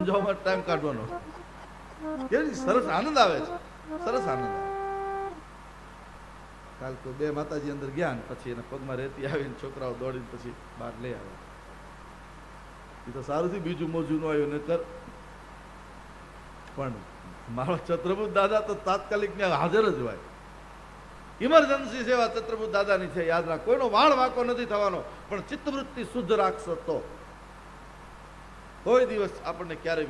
સમજાવવા માટે ટાઈમ કાઢવાનો. કેવી સરસ આનંદ આવે છે, સરસ આનંદ આવે. કાલ તો બે માતાજી અંદર ગયા ને પછી એના પગમાં રેતી આવીને છોકરાઓ દોડીને પછી બહાર લઈ આવે. એ તો સારું થયું બીજું મોજું ન આવ્યું ને કર. પણ મારો છત્રપુર દાદા તો તાત્કાલિક ને હાજર જ હોય. ઇમરજન્સી સેવા છત્રપુર દાદાની છે, યાદ રાખ. કોઈનો વાળ વાંકો નથી થવાનો, પણ ચિત્તવૃત્તિ શુદ્ધ રાખશો તો કોઈ દિવસ આપણને ક્યારે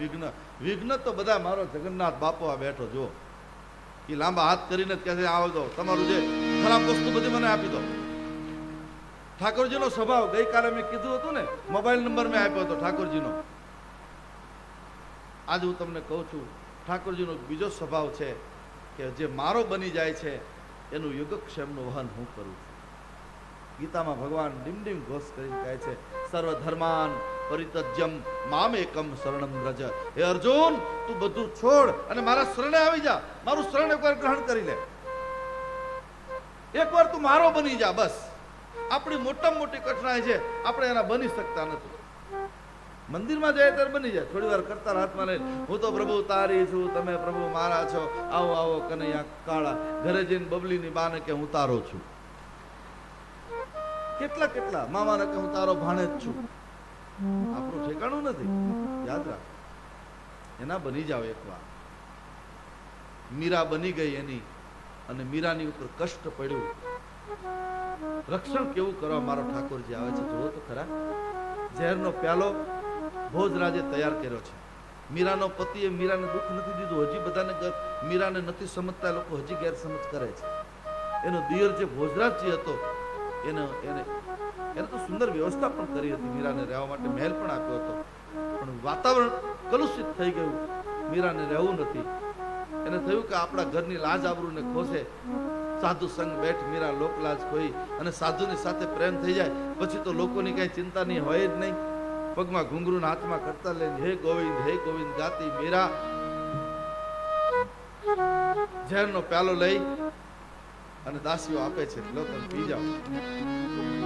વિઘ્ન તો બધા મારો જગન્નાથ બાપો આ બેઠો જો, એ લાંબા હાથ કરીને જ કહે છે આવો દો, તમારું જે ખરાબ વસ્તુ બધી મને આપી દો. ઠાકોરજીનો સ્વભાવ ગઈકાલે મેં કીધું હતું ને, મોબાઈલ નંબર મેં આપ્યો હતો ઠાકોરજીનો. આજે હું તમને કહું છું, ઠાકોરજીનો બીજો સ્વભાવ છે કે જે મારો બની જાય છે એનું યુગક્ષેમનું વહન હું કરું છું. ગીતામાં ભગવાન ડીમ ઘોષ કરીને કહે છે, સર્વધર્માન પરિત્યજ્યમ મામ એકમ શરણમ વ્રજ. હે અર્જુન, તું બધું છોડ અને મારા શરણે આવી જા. મારું શરણ એકવાર ગ્રહણ કરી લે, એકવાર તું મારો બની જા. બસ આપણી મોટામાં મોટી કઠણાઈ છે, આપણે એના બની શકતા નથી. મંદિરમાં જાય ત્યારે બની જાય, થોડી વાર કરતા હાથમાં લઈને હું તો પ્રભુ તારી છું, તમે પ્રભુ મારા છો, આવો આવો કનૈયા કાળા. ઘરે જઈને બબલીની બાને કે હું તારો છું. કેટલા મામાને કે હું તારો ભાણે જ છું. આપણું ઠેકાણું નથી, યાદ રાખ. એના બની જાવ એકવાર. મીરા બની ગઈ એની, અને મીરાની ઉપર કષ્ટ પડ્યું. રક્ષણ કેવું કરવા મારો ઠાકોરજી આવે છે જુઓ તો ખરા. ઝેરનો પ્યાલો ભોજરાજે તૈયાર કર્યો છે. મીરાનો પતિએ મીરાને દુઃખ નથી દીધું. હજી બધાને મીરાને નથી સમજતા, લોકો હજી ગેરસમજ કરે છે. એનો દિયર જે ભોજરાજી હતો એને તો સુંદર વ્યવસ્થા પણ કરી હતી. મીરાને રહેવા માટે મહેલ પણ આપ્યો હતો, પણ વાતાવરણ કલુષિત થઈ ગયું. મીરાને રહેવું નથી. એને થયું કે આપણા ઘરની લાજ આબરૂને ખોસે. સાધુ સંગ બેઠ મીરા લોકલાજ ખોઈ. અને સાધુની સાથે પ્રેમ થઈ જાય પછી તો લોકોની કઈ ચિંતા નહીં હોય જ નહીં. પગમાં ઘુંઘરું હાથમાં કરતા લઈને હે ગોવિંદ ગાતી મીરા ઝેરનો પ્યાલો લઈ અને દાસીઓ આપે છે, લો તમે પી જાઓ.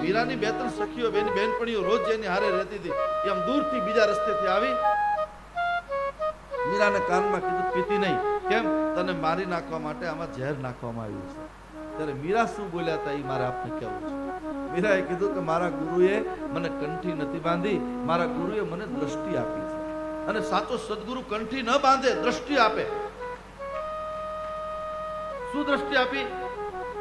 મીરાની બે ત્રણ સખીઓ બેનપણીઓ રોજ જેની હારે રહેતી હતી, એમ દૂરથી બીજા રસ્તેથી આવી મીરાને કાનમાં કીધું પીતી નહીં. કેમ? તને મારી નાખવા માટે આમાં ઝેર નાખવામાં આવ્યું છે. ત્યારે મીરા શું બોલ્યા હતા એ મારે આપને કહેવું છે. મીરાએ કીધું કે મારા ગુરુએ મને કંઠી નથી બાંધી, મારા ગુરુએ મને દ્રષ્ટિ આપી છે. અને સાચો સદગુરુ કંઠી ન બાંધે, દ્રષ્ટિ આપે. શું દ્રષ્ટિ આપી?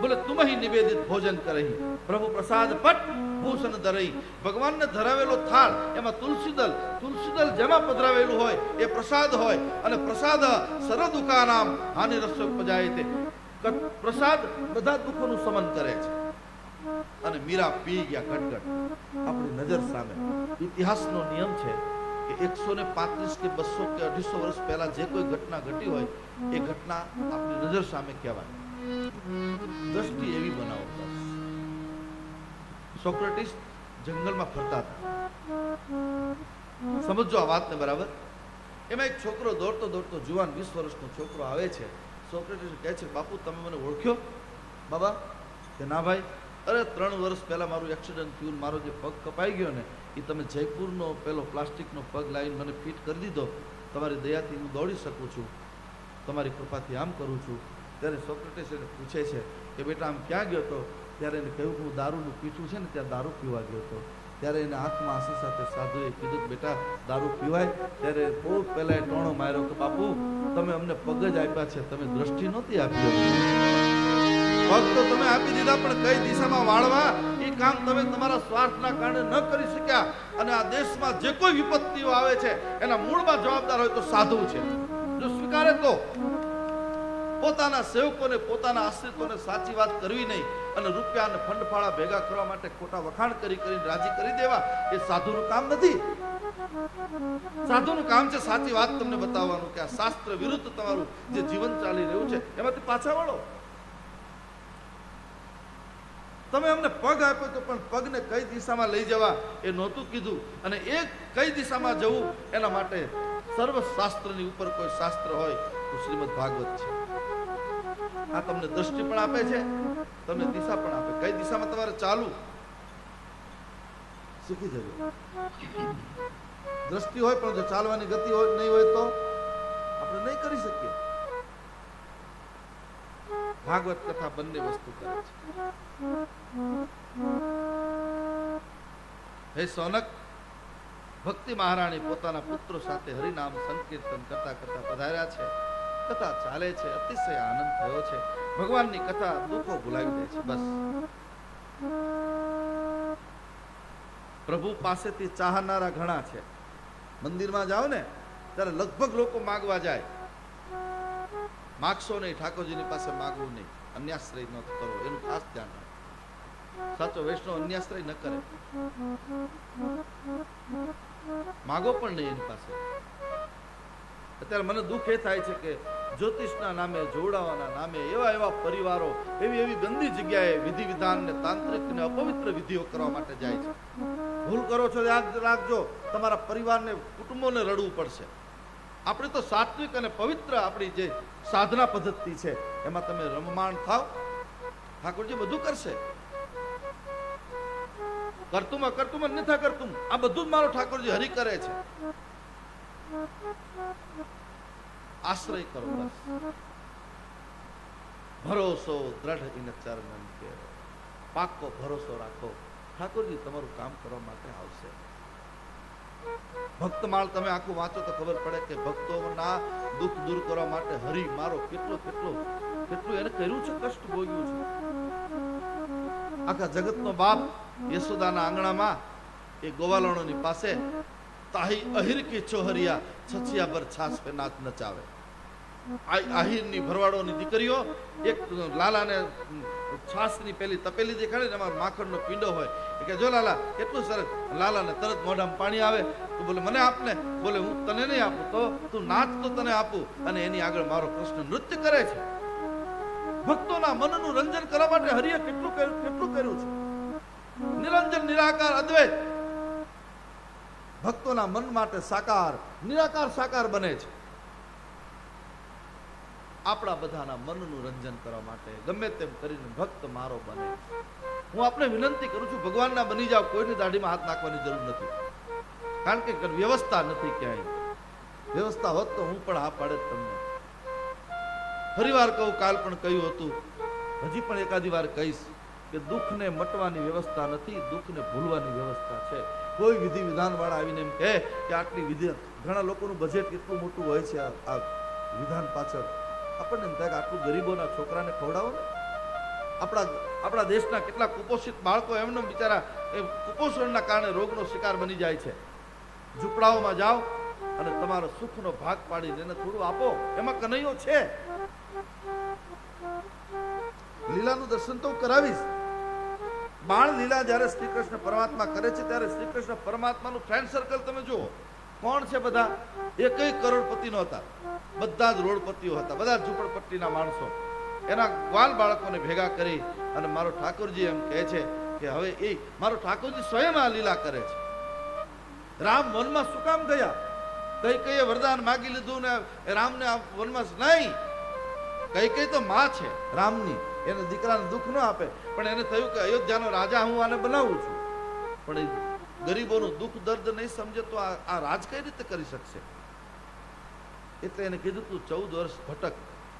બોલે તુમ હી નિવેદિત ભોજન કરહી, પ્રભુ પ્રસાદ પટ ભૂષણ ધરઈ. ભગવાનને ધરાવેલો થાળ એમાં તુલસીદલ જેમાં પધરાવેલું હોય એ પ્રસાદ હોય. અને પ્રસાદ સરદુકાનામ હાનિ રસ્ય પજાય તે. પ્રસાદ બધા દુઃખોનું શમન કરે છે. અને મીરા પી ગયા ઘટઘટ. આપણી નજર સામે ઇતિહાસનો નિયમ છે કે 135 કે 200 કે 250 વર્ષ પહેલા જે કોઈ ઘટના ઘટી હોય એ ઘટના આપણી નજર સામે કહેવાય. દ્રષ્ટિ એવી બનાવો. બસ સોક્રેટિસ જંગલમાં ફરતા હતા. સમજો આ વાતને બરાબર. એમાં એક છોકરો દોડતો જુવાન 20 વર્ષનો છોકરો આવે છે. સોક્રેટિસ કહે છે, બાપુ તમે મને ઓળખ્યો? બાબા કે ના ભાઈ, અરે 3 વર્ષ પહેલા મારું એક્સિડન્ટ થયું, મારો જે પગ કપાઈ ગયો ને એ તમે જયપુરનો પેલો પ્લાસ્ટિકનો પગ લાવીને મને ફિટ કરી દીધો. તમારી દયાથી હું દોડી શકું છું, તમારી કૃપાથી આમ કરું છું. ત્યારે સોક્રેટિસ એને પૂછે છે કે બેટા આમ ક્યાં ગયો હતો? ત્યારે એને કહ્યું કે હું દારૂનું પીઠું છે ને ત્યાં દારૂ પીવા ગયો હતો. ત્યારે એને આંખમાં આંસુ સાથે સાધુએ કીધું બેટા દારૂ પીવાય? ત્યારે બહુ પહેલા એ ટોણો માર્યો કે બાપુ તમે અમને પગ જ આપ્યા છે, તમે દ્રષ્ટિ નહોતી આપી. પગ તો તમે આપી દીધા, પણ કઈ દિશામાં વાળવા એ કામ તમે તમારા સ્વાર્થના કારણે ન કરી શક્યા. અને આ દેશમાં જે કોઈ વિપત્તિઓ આવે છે એના મૂળમાં જવાબદાર હોય તો સાધુ છે. જો સ્વીકારે તો પોતાના સેવકોને, પોતાના આશ્રિતોને સાચી વાત કરવી નહીં અને રૂપિયા અને ફંડફાળા ભેગા કરવા માટે ખોટા વખાણ કરીને રાજી કરી દેવા, એ સાધુનું કામ નથી. સાધુનું કામ છે સાચી વાત તમને બતાવવાનું કે આ શાસ્ત્ર વિરુદ્ધ તમારું જે જીવન ચાલી રહ્યું છે એમાંથી પાછા વળો. તમે અમને પગ આપ્યો તો પણ પગને કઈ દિશામાં લઈ જવા એ નહોતું કીધું. અને એ કઈ દિશામાં જવું એના માટે સર્વ શાસ્ત્રની ઉપર કોઈ શાસ્ત્ર હોય તો શ્રીમદ ભાગવત છે. આ તમને દ્રષ્ટિ પણ આપે છે, તમને દિશા પણ આપે. કઈ દિશામાં તમારે ચાલવું શીખી જજો. દ્રષ્ટિ હોય પણ જો ચાલવાની ગતિ હોય નહીં હોય તો આપણે નહીં કરી શકીએ. ભાગવત કથા બંને વસ્તુ કરે છે. હે સોનક, ભક્તિ મહારાણી પોતાના પુત્રો સાથે હરિનામ સંકીર્તન કરતા કરતા પધાર્યા છે. કથા ચાલે છે, અતિશય આનંદ થયો છે. ભગવાનની કથા દુઃખો ભૂલાવી દે છે. બસ પ્રભુ પાસેથી ચાહનારા ઘણા છે. મંદિરમાં જાઓ ને ત્યારે લગભગ લોકો માગવા જાય. માગશો નહીં, ઠાકોરજીની પાસે માગવું નહીં, અન્યાશ્રય ન કરો, એનું ખાસ ધ્યાન રાખો. સાચો વૈષ્ણવ અન્યાશ્રય ન કરે, માગો પણ નહીં એની પાસે. અત્યારે મને દુઃખ એ થાય છે કે જ્યોતિષના નામે, જોડાવાના નામે એવા એવા પરિવારો એવી એવી ગંદી જગ્યાએ વિધિ વિધાન ને તાંત્રિક ને અપવિત્ર વિધિઓ કરવા માટે જાય છે. ભૂલ કરો છો, યાદ રાખજો, તમારા પરિવારને, કુટુંબોને રડવું પડશે. આપણી તો સાત્વિક અને પવિત્ર આપણી જે સાધના પદ્ધતિ છે એમાં તમે રમમાણ થાવ, ઠાકોરજી બધું કરશે. કરતું નથી કરતું, આ બધું જ મારો ઠાકોરજી હરિ કરે છે. આશ્રય કરો, બસ ભરોસો દ્રઢ ઇન ચરણ કે, પાકો ભરોસો રાખો, ઠાકોરજી તમારું કામ કરવા માટે આવશે. ભક્તમાળ તમે આખું વાંચો તો ખબર પડે કે ભક્તોના દુઃખ દૂર કરવા માટે હરિ મારો કેટલું એને કર્યું છે, કષ્ટ ભોગ્યું છે. આખા જગતનો બાપ યશોદાના આંગણામાં એ ગોવાલણોની પાસે તાહી અહિર કી ચોહરિયા છછિયા પર છાસ પે નાચ નચાવે. આહિરની ભરવાડોની દીકરીઓ એક લાલાને છાસની પેલી તપેલી દેખાડે ને એમાં માખણનો પીંડો હોય, એ કે જો લાલા કેટલું સરસ. લાલાને તરત મોઢામાં પાણી આવે તો બોલે મને આપને. બોલે હું તને નહીં આપું તો તું નાચ તો તને આપું. અને એની આગળ મારો કૃષ્ણ નૃત્ય કરે છે. ભક્તોના મનનું રંજન કરવા માટે હરિએ કેટલું કર્યું છે. નિરંજન નિરાકાર અદ્વૈત ભક્તોના મન માટે સાકાર, નિરાકાર સાકાર બને છે. આપણા બધાના મનનું રંજન કરવા માટે ગમે તેમ કરીને ભક્ત મારો બને. હું આપણે વિનંતી કરું છું, ભગવાનના બની જાવ, કોઈની દાઢીમાં હાથ નાખવાની જરૂર નથી. કારણ કે વ્યવસ્થા નથી ક્યાંય. વ્યવસ્થા હોત તો હું પણ હા પાડે તમને. ફરીવાર કહું, કાલ પણ કહ્યું હતું, હજી પણ એકાદી વાર કહીશ કે દુઃખને મટવાની વ્યવસ્થા નથી, દુઃખને ભૂલવાની વ્યવસ્થા છે. કોઈ વિધિ વિધાન વાળા આવીને એમ કહે કે આટલી વિધિ, ઘણા લોકોનું બજેટ કેટલું મોટું હોય છે આ વિધાન પાછળ. આપણને એમ થાય કે આટલું ગરીબોના છોકરાને ખવડાવો ને. આપણા દેશના કેટલા કુપોષિત બાળકો એમનો બિચારા એ કુપોષણના કારણે રોગનો શિકાર બની જાય છે. ઝૂંપડાઓમાં જાઓ અને તમારો સુખનો ભાગ પાડીને એને થોડું આપો. એમાં કનૈયો છે. લીલાનું દર્શન તો કરાવીશ. બાળ લીલા જ્યારે શ્રી કૃષ્ણ પરમાત્મા કરે છે ત્યારે શ્રી કૃષ્ણ પરમાત્માનું ફ્રેન્ડ સર્કલ તમે જુઓ, કોણ છે બધા? એકય કરોડપતિ નહોતા, બધા જ રોડપતિઓ હતા, બધા ઝૂંપડપટ્ટીના માણસો. એના ગ્વાલ બાળકોને ભેગા કરી અને મારો ઠાકોરજી એમ કહે છે કે હવે એ મારો ઠાકોરજી સ્વયં આ લીલા કરે છે. રામ વનમાં શું કામ ગયા? કઈ વરદાન માગી લીધું ને રામને આ વનવાસ નહીં. કઈ તો માં છે રામની, એને દીકરાને દુઃખ ન આપે, પણ એને થયું કે અયોધ્યાનો રાજા હું આને બનાવું છું. પણ ગરીબોનું દુઃખ દર્દ નહીં સમજે તો આ રાજ કઈ રીતે કરી શકશે? એટલે એને કીધું તું 14 વર્ષ ભટક.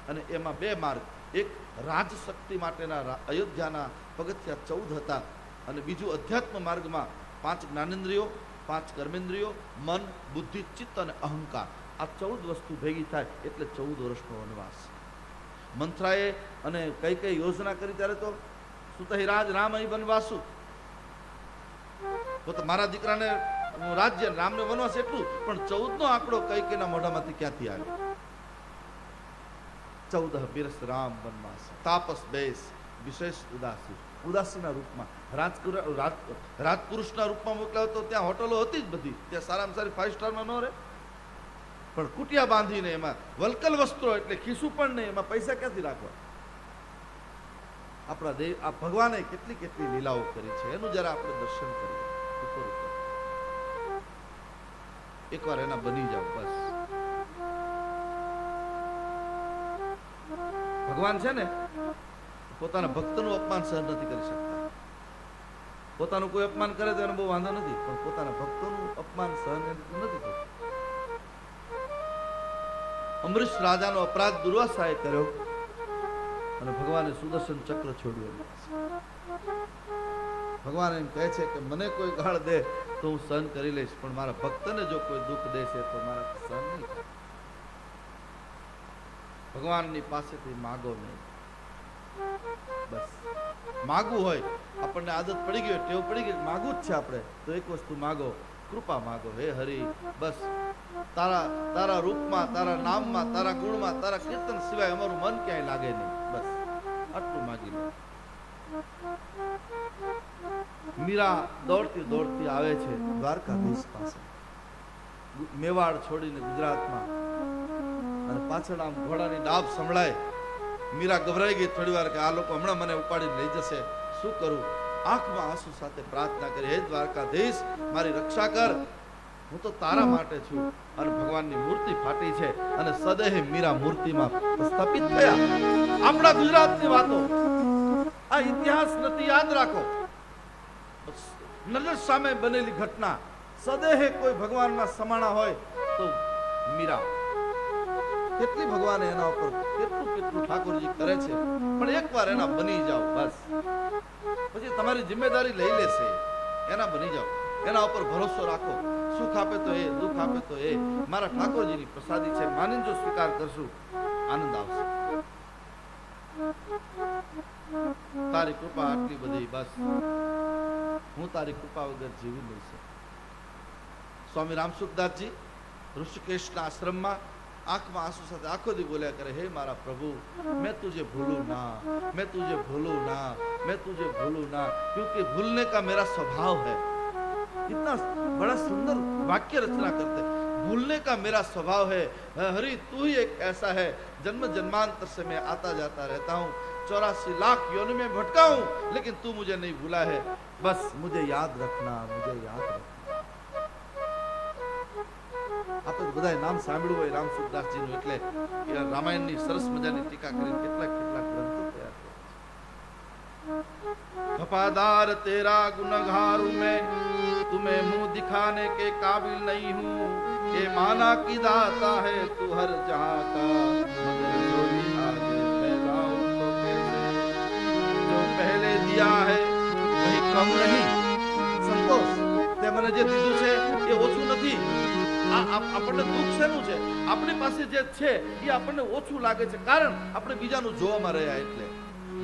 અને એમાં 2 માર્ગ, એક રાજશક્તિ માટેના અયોધ્યાના પગથિયા 14 હતા, અને બીજું અધ્યાત્મ માર્ગમાં 5 જ્ઞાનેન્દ્રિયો, 5 કર્મેન્દ્રિયો, મન, બુદ્ધિ, ચિત્ત અને અહંકાર. આ 14 વસ્તુ ભેગી થાય એટલે 14 વર્ષનો વનવાસ. મંથરાએ અને કઈ યોજના કરી ત્યારે તો સુતહી રાજ રામ અહીં વનવાસુ, તો મારા દીકરાને રાજ્ય, રામને વનવાસ એટલું. પણ 14નો આંકડો કઈના મોઢામાંથી ક્યાંથી આવ્યો? 14 બિરસ રામ વનવાસ, તાપસ બેસ વિશેષ ઉદાસીના રૂપમાં, રાજપુરુષના રૂપમાં મોકલાવ તો ત્યાં હોટલો હતી જ બધી, ત્યાં સારામાં સારી 5 સ્ટારમાં ન રહે. પણ કુટિયા બાંધીને એમાં વલકલ વસ્ત્રો, એટલે ખીસું પણ નહીં, એમાં પૈસા ક્યાંથી રાખવા? આપણા દેવ, આ ભગવાને કેટલી લીલાઓ કરી છે, એનું જરા આપણે દર્શન કરીએ. ઉપર એકવાર એના બની જાવ બસ. ભગવાન છે ને પોતાના ભક્તનું અપમાન સહન નથી કરી શકતા. પોતાનું કોઈ અપમાન કરે તો એને બહુ વાંધો નથી, પણ પોતાના ભક્તોનું અપમાન સહન નથી થતું. અમરીશ રાજાનો અપરાધ દુર્વાસાએ કર્યો અને ભગવાને સુદર્શન ચક્ર છોડ્યું. ભગવાન એમ કહે છે કે મને કોઈ ગાળ દે તો હું સહન કરી લઈશ, પણ મારા ભક્તને જો કોઈ દુઃખ દેશે તો મારા સહન નહીં થાય. ભગવાનની પાસેથી માગો નહીં, બસ માગવું હોય, આપણને આદત પડી ગઈ, ટેવ પડી ગઈ, માગવું જ છે આપણે તો એક વસ્તુ માગો, કૃપા માગો. હે હરી, બસ તારા રૂપમાં, તારા નામમાં, તારા ગુણમાં, તારા કીર્તન સિવાય અમારું મન ક્યાંય લાગે નહીં, બસ આટલું માગી લો. મીરા દોડતી દોડતી આવે છે દ્વારકાધીશ પાસે, મેવાડ છોડીને ગુજરાતમાં, અને પાછળ આમ ઘોડાની ડાબ સંભળાય. મીરા ગભરાઈ ગઈ થોડી વાર કે આ લોકો હમણાં મને ઉપાડીને લઈ જશે, શું કરું? આંખમાં આંસુ સાથે પ્રાર્થના કરી, હે દ્વારકાધીશ મારી રક્ષા કર, હું તો તારા માટે છું. અને ભગવાનની મૂર્તિ ફાટી છે અને સદેહ મીરા મૂર્તિમાં સ્થાપિત થયા. આપણા ગુજરાતની વાતો, આ ઇતિહાસ નથી, યાદ રાખો. નજર સામે બનેલી ઘટના, સદેહે કોઈ ભગવાનના સમાણા હોય તો મીરા. કેટલી ભગવાન એના ઉપર કેટલું ઠાકોરજી કરે છે, પણ એકવાર એના બની જાઓ બસ, પછી તમારી જિમ્મેદારી લઈ લેશે. એના બની જાઓ, એના ઉપર ભરોસો રાખો. સુખ આપે તો એ, દુઃખ આપે તો એ, મારા ઠાકોરજીની પ્રસાદી છે, માનીને જો સ્વીકાર કરશું આનંદ આવશે. તારી કૃપા આટલી બધી, બસ હું તારી કૃપા વગર જીવી નહીં શકું. સ્વામી રામસુખદાસજી ઋષિકેશના આશ્રમમાં આંખમાં આંસુ સાથે આખો દી બોલ્યા કરે, હે મારા પ્રભુ, मैं तुझे भूलूं ना, मैं तुझे भूलूं ना, मैं तुझे भूलूं ना, क्योंकि भूलने का मेरा स्वभाव है. कितना बड़ा सुंदर वाक्य रचना करते, भूलने का मेरा स्वभाव है. हरि तू ही एक ऐसा है, जन्म जन्मांतर से मैं आता जाता रहता हूँ, 84 लाख योनि में भटका हूँ, लेकिन तू मुझे नहीं भूला है. बस मुझे याद रखना, मुझे याद रखना. આપણે બધાએ નામ સાંભળ્યું હોય રામસુખદાસજીનું, એટલે રામાયણની સરસ મજાની ટીકા કરીને કેટલાક ગ્રંથો તૈયાર કર્યા. વફાદાર તેરા ગુનહગાર मैं तुम्हें मुंह दिखाने के काबिल नहीं हूँ, ये माना की दाता है तू हर जहां का, मगर जो भी आगे फैलाऊं तो कैसे, जो पहले दिया है वही कम नहीं. સંતોષ, તે મને જે દીધું છે એ ઓછું નથી. આપણને દુઃખ શેનું છે? આપણી પાસે જે છે એ આપણને ઓછું લાગે છે, કારણ આપણે બીજાનું જોવામાં રહ્યા. એટલે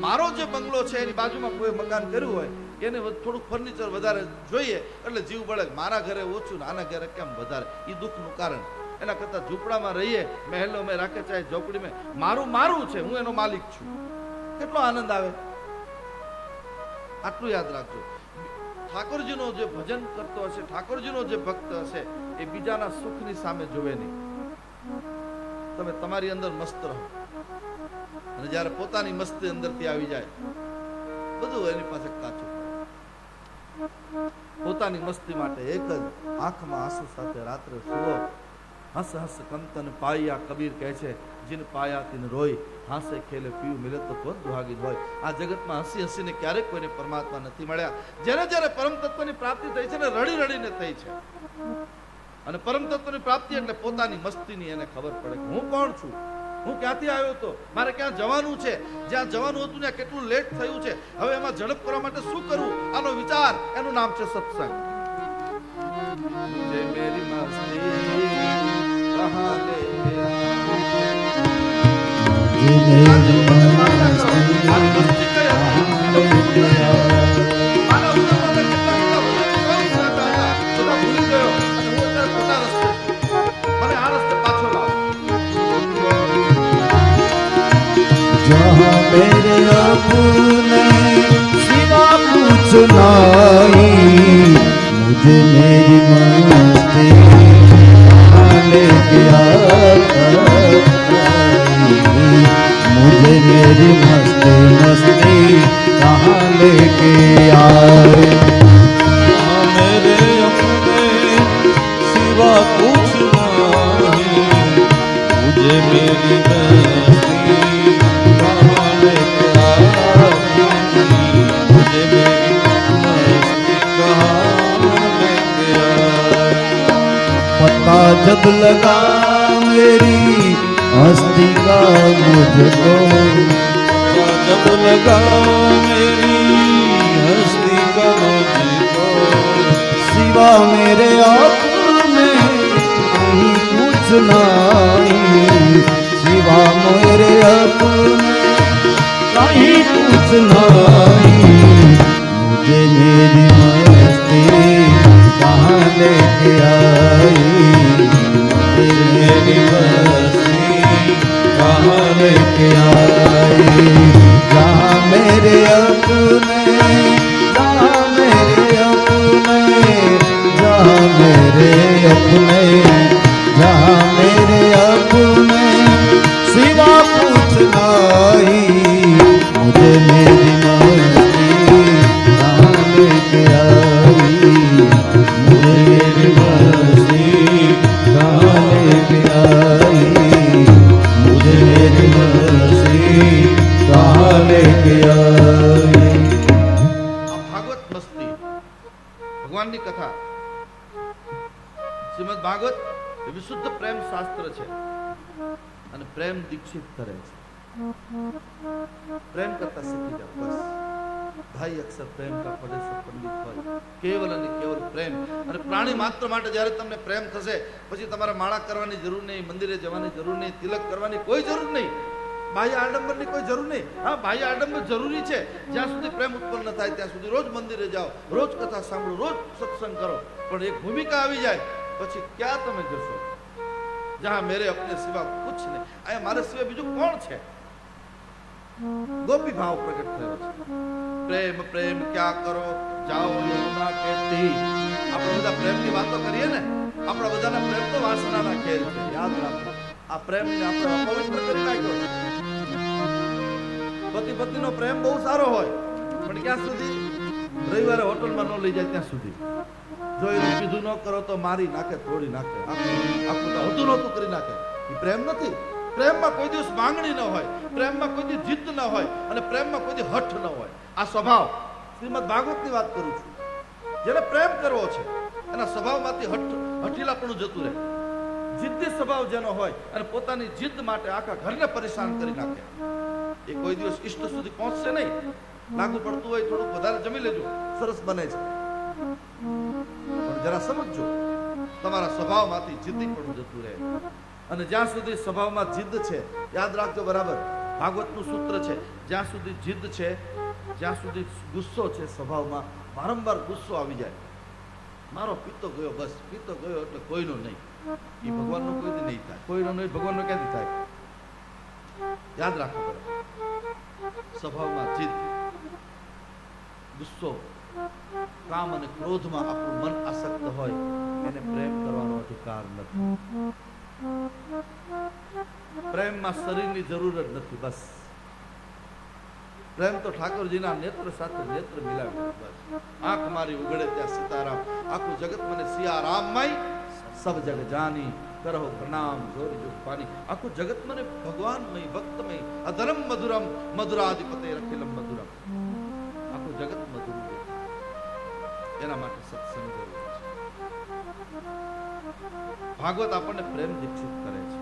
મારો જે બંગલો છે એની બાજુમાં કોઈ મકાન કર્યું હોય, એને થોડુંક ફર્નિચર વધારે જોઈએ એટલે જીવ બળે, મારા ઘરે ઓછું ને આના ઘરે કેમ વધારે, એ દુઃખનું કારણ. એના કરતા ઝૂંપડામાં રહીએ, મહેલો મેં રાખે ચાહે ઝોપડી મેં, મારું છે, હું એનો માલિક છું, કેટલો આનંદ આવે. આટલું યાદ રાખજો. ઠાકોરજીનો જે ભજન કરતો હશે, ઠાકોરજીનો જે ભક્ત હશે, એ બીજાના સુખની સામે જોવે નહીં. તમે તમારી અંદર મસ્ત રહો, અને જ્યારે પોતાની મસ્તી અંદરથી આવી જાય, બધું એની પાસે કાચું. પોતાની મસ્તી માટે એક જ આંખમાં આંસુ સાથે રાત્રે સુવો. હસ હસ કંતન પાયા, કબીર કહે છે, જીન પાયા તિન રોય, હાસે ખેલે પીવું મિલે તો કોણ દુહાગીન હોય. આ જગતમાં હસી હસીને ક્યારેક કોઈને પરમાત્મા નથી મળ્યા. જ્યારે જ્યારે પરમ તત્વની પ્રાપ્તિ થઈ છે ને, રડી રડીને થઈ છે. અને પરમ તત્વની પ્રાપ્તિ એટલે પોતાની મસ્તીની એને ખબર પડે કે હું કોણ છું, હું ક્યાંથી આવ્યો હતો, મારે ક્યાં જવાનું છે, જ્યાં જવાનું હતું ત્યાં કેટલું લેટ થયું છે, હવે એમાં ઝડપ કરવા માટે શું કરવું, આનો વિચાર, એનું નામ છે સત્સંગ. જે મેરી મસ્તી કહા લે जहाँ मेरे अपने सिवा कुछ नहीं, मुझे मेरी मस्ती लेके मुझे मेरी मस्ती कहाँ लेके आए. मेरे अपने सिवा कुछ नहीं, मुझे मेरी मस्ती कहाँ लेके आए, मुझे मेरी मस्ती जब लगा मेरी हस्ती का मुझको, जब लगा मेरी हस्ती का मुझको, सिवा मेरे अपने कहीं कुछ नहीं, सिवा मेरे अपने कहीं कुछ नहीं। मुझे मेरी मस्ती कहाँ लेके आई, मुझे मेरी मस्ती कहाँ लेके आई। जहाँ मेरे अपने, जहाँ मेरे अपने, जहाँ मेरे अपने, जहाँ मेरे अपने सिवा कुछ नहीं। मुझे मेरी मस्ती कहाँ लेके आई, मुझे मेरी मस्ती कहाँ लेके आई, मुझे मेरी मस्ती कहाँ लेके आई। આ ભાગવત મસ્તી ભગવાનની કથા શ્રીમદ ભાગવત એ વિશુદ્ધ પ્રેમ શાસ્ત્ર છે અને પ્રેમ દીક્ષિત કરે છે. પ્રેમ કરતા શીખી જાઓ બસ. ભાઈ અક્ષર પ્રેમ કા પડે સો પંડિત હોય. કેવલ અને કેવલ પ્રેમ. અને પ્રાણી માત્ર માટે જ્યારે તમને પ્રેમ થશે પછી તમારે માળા કરવાની જરૂર નહીં, મંદિરે જવાની જરૂર નહીં, તિલક કરવાની કોઈ જરૂર નહીં, બાહ્ય આડંબરની કોઈ જરૂર નહીં. હા, બાહ્ય આડંબર જરૂરી છે. જ્યાં સુધી પ્રેમ ઉત્પન્ન થાય ત્યાં સુધી રોજ મંદિરે જાઓ, રોજ કથા સાંભળો, રોજ સત્સંગ કરો. પણ એક ભૂમિકા આવી જાય પછી ક્યાં તમે જશો? જहाँ मेरे अपने सिवा कुछ नहीं, आया मारे सिवा बीजू कौन छे? गोपी भाव प्रकट थयो छे. प्रेम प्रेम क्या करो जाओ यमुना के तीर. આપણે બધા પ્રેમની વાતો કરીએ ને, આપણા બધાના પ્રેમ તો વાસનાના ખેલ છે. યાદ રાખો, આ પ્રેમને આપણે અપવિત્ર કરી નાખ્યો છે. પતિ પત્નીનો પ્રેમ બહુ સારો હોય, પણ ક્યાં સુધી? રવિવારે હોટલમાં ન લઈ જાય ત્યાં સુધી. જો એનું કીધું ન કરો તો મારી નાખે, તોડી નાખે, આખું તો હતું નહોતું કરી નાખે. એ પ્રેમ નથી. પ્રેમમાં કોઈ દિવસ માંગણી ન હોય, પ્રેમમાં કોઈ દિવસ જીદ ન હોય, અને પ્રેમમાં કોઈ દિવસ હઠ ન હોય. આ સ્વભાવ શ્રીમદ ભાગવતની વાત કરું છું. જેને પ્રેમ કરવો છે એના સ્વભાવમાંથી હઠીલાપણું જતું રહે. જિદ્દી સ્વભાવ જેનો હોય અને પોતાની જીદ માટે આખા ઘરને પરેશાન કરી નાખે, એ કોઈ દિવસ ઈષ્ટ સુધી પહોંચશે નહીં. લાગુ પડતું હોય થોડુંક વધારે જમી લેજો, સરસ બને છે. પણ જરા સમજો, તમારા સ્વભાવમાંથી જિદ્દી પણ જતું રહે. અને જ્યાં સુધી સ્વભાવમાં જિદ્દ છે, યાદ રાખજો બરાબર, ભાગવતનું સૂત્ર છે, જ્યાં સુધી જિદ્દ છે, જ્યાં સુધી ગુસ્સો છે સ્વભાવમાં, વારંવાર ગુસ્સો આવી જાય, મારો પીતો ગયો, બસ પીતો ગયો એટલે કોઈનો નહીં. એ ભગવાનનો કોઈથી નહીં થાય. કોઈનો નહીં, ભગવાનનો ક્યાંથી થાય? યાદ રાખો બરાબર. સ્વભાવમાં જિદ્દ, ગુસ્સો, કામ અને ક્રોધમાં આપણું મન આસક્ત હોય, એને પ્રેમ કરવાનો અધિકાર નથી. પ્રેમમાં શરીરની જરૂર જ નથી. બસ પ્રેમ તો ઠાકોરજીના નેત્ર સાથે નેત્ર મિલાવ્યો. બસ આંખ મારી ઉગડે ત્યાં સીતારામ, આખું જગત મને સિયારામમય, સબ જગ જાની કરહો પ્રણામ જોરી જો પાની. આખું જગત મને ભગવાનમય, ભક્તમય, અધરમ મધુરમ મધુરાધિપતે રખેલમ મધુરમ. આખું જગત મધુર. એના માટે સત્સંગ જરૂરી છે. ભાગવત આપણને પ્રેમ દીક્ષિત કરે છે.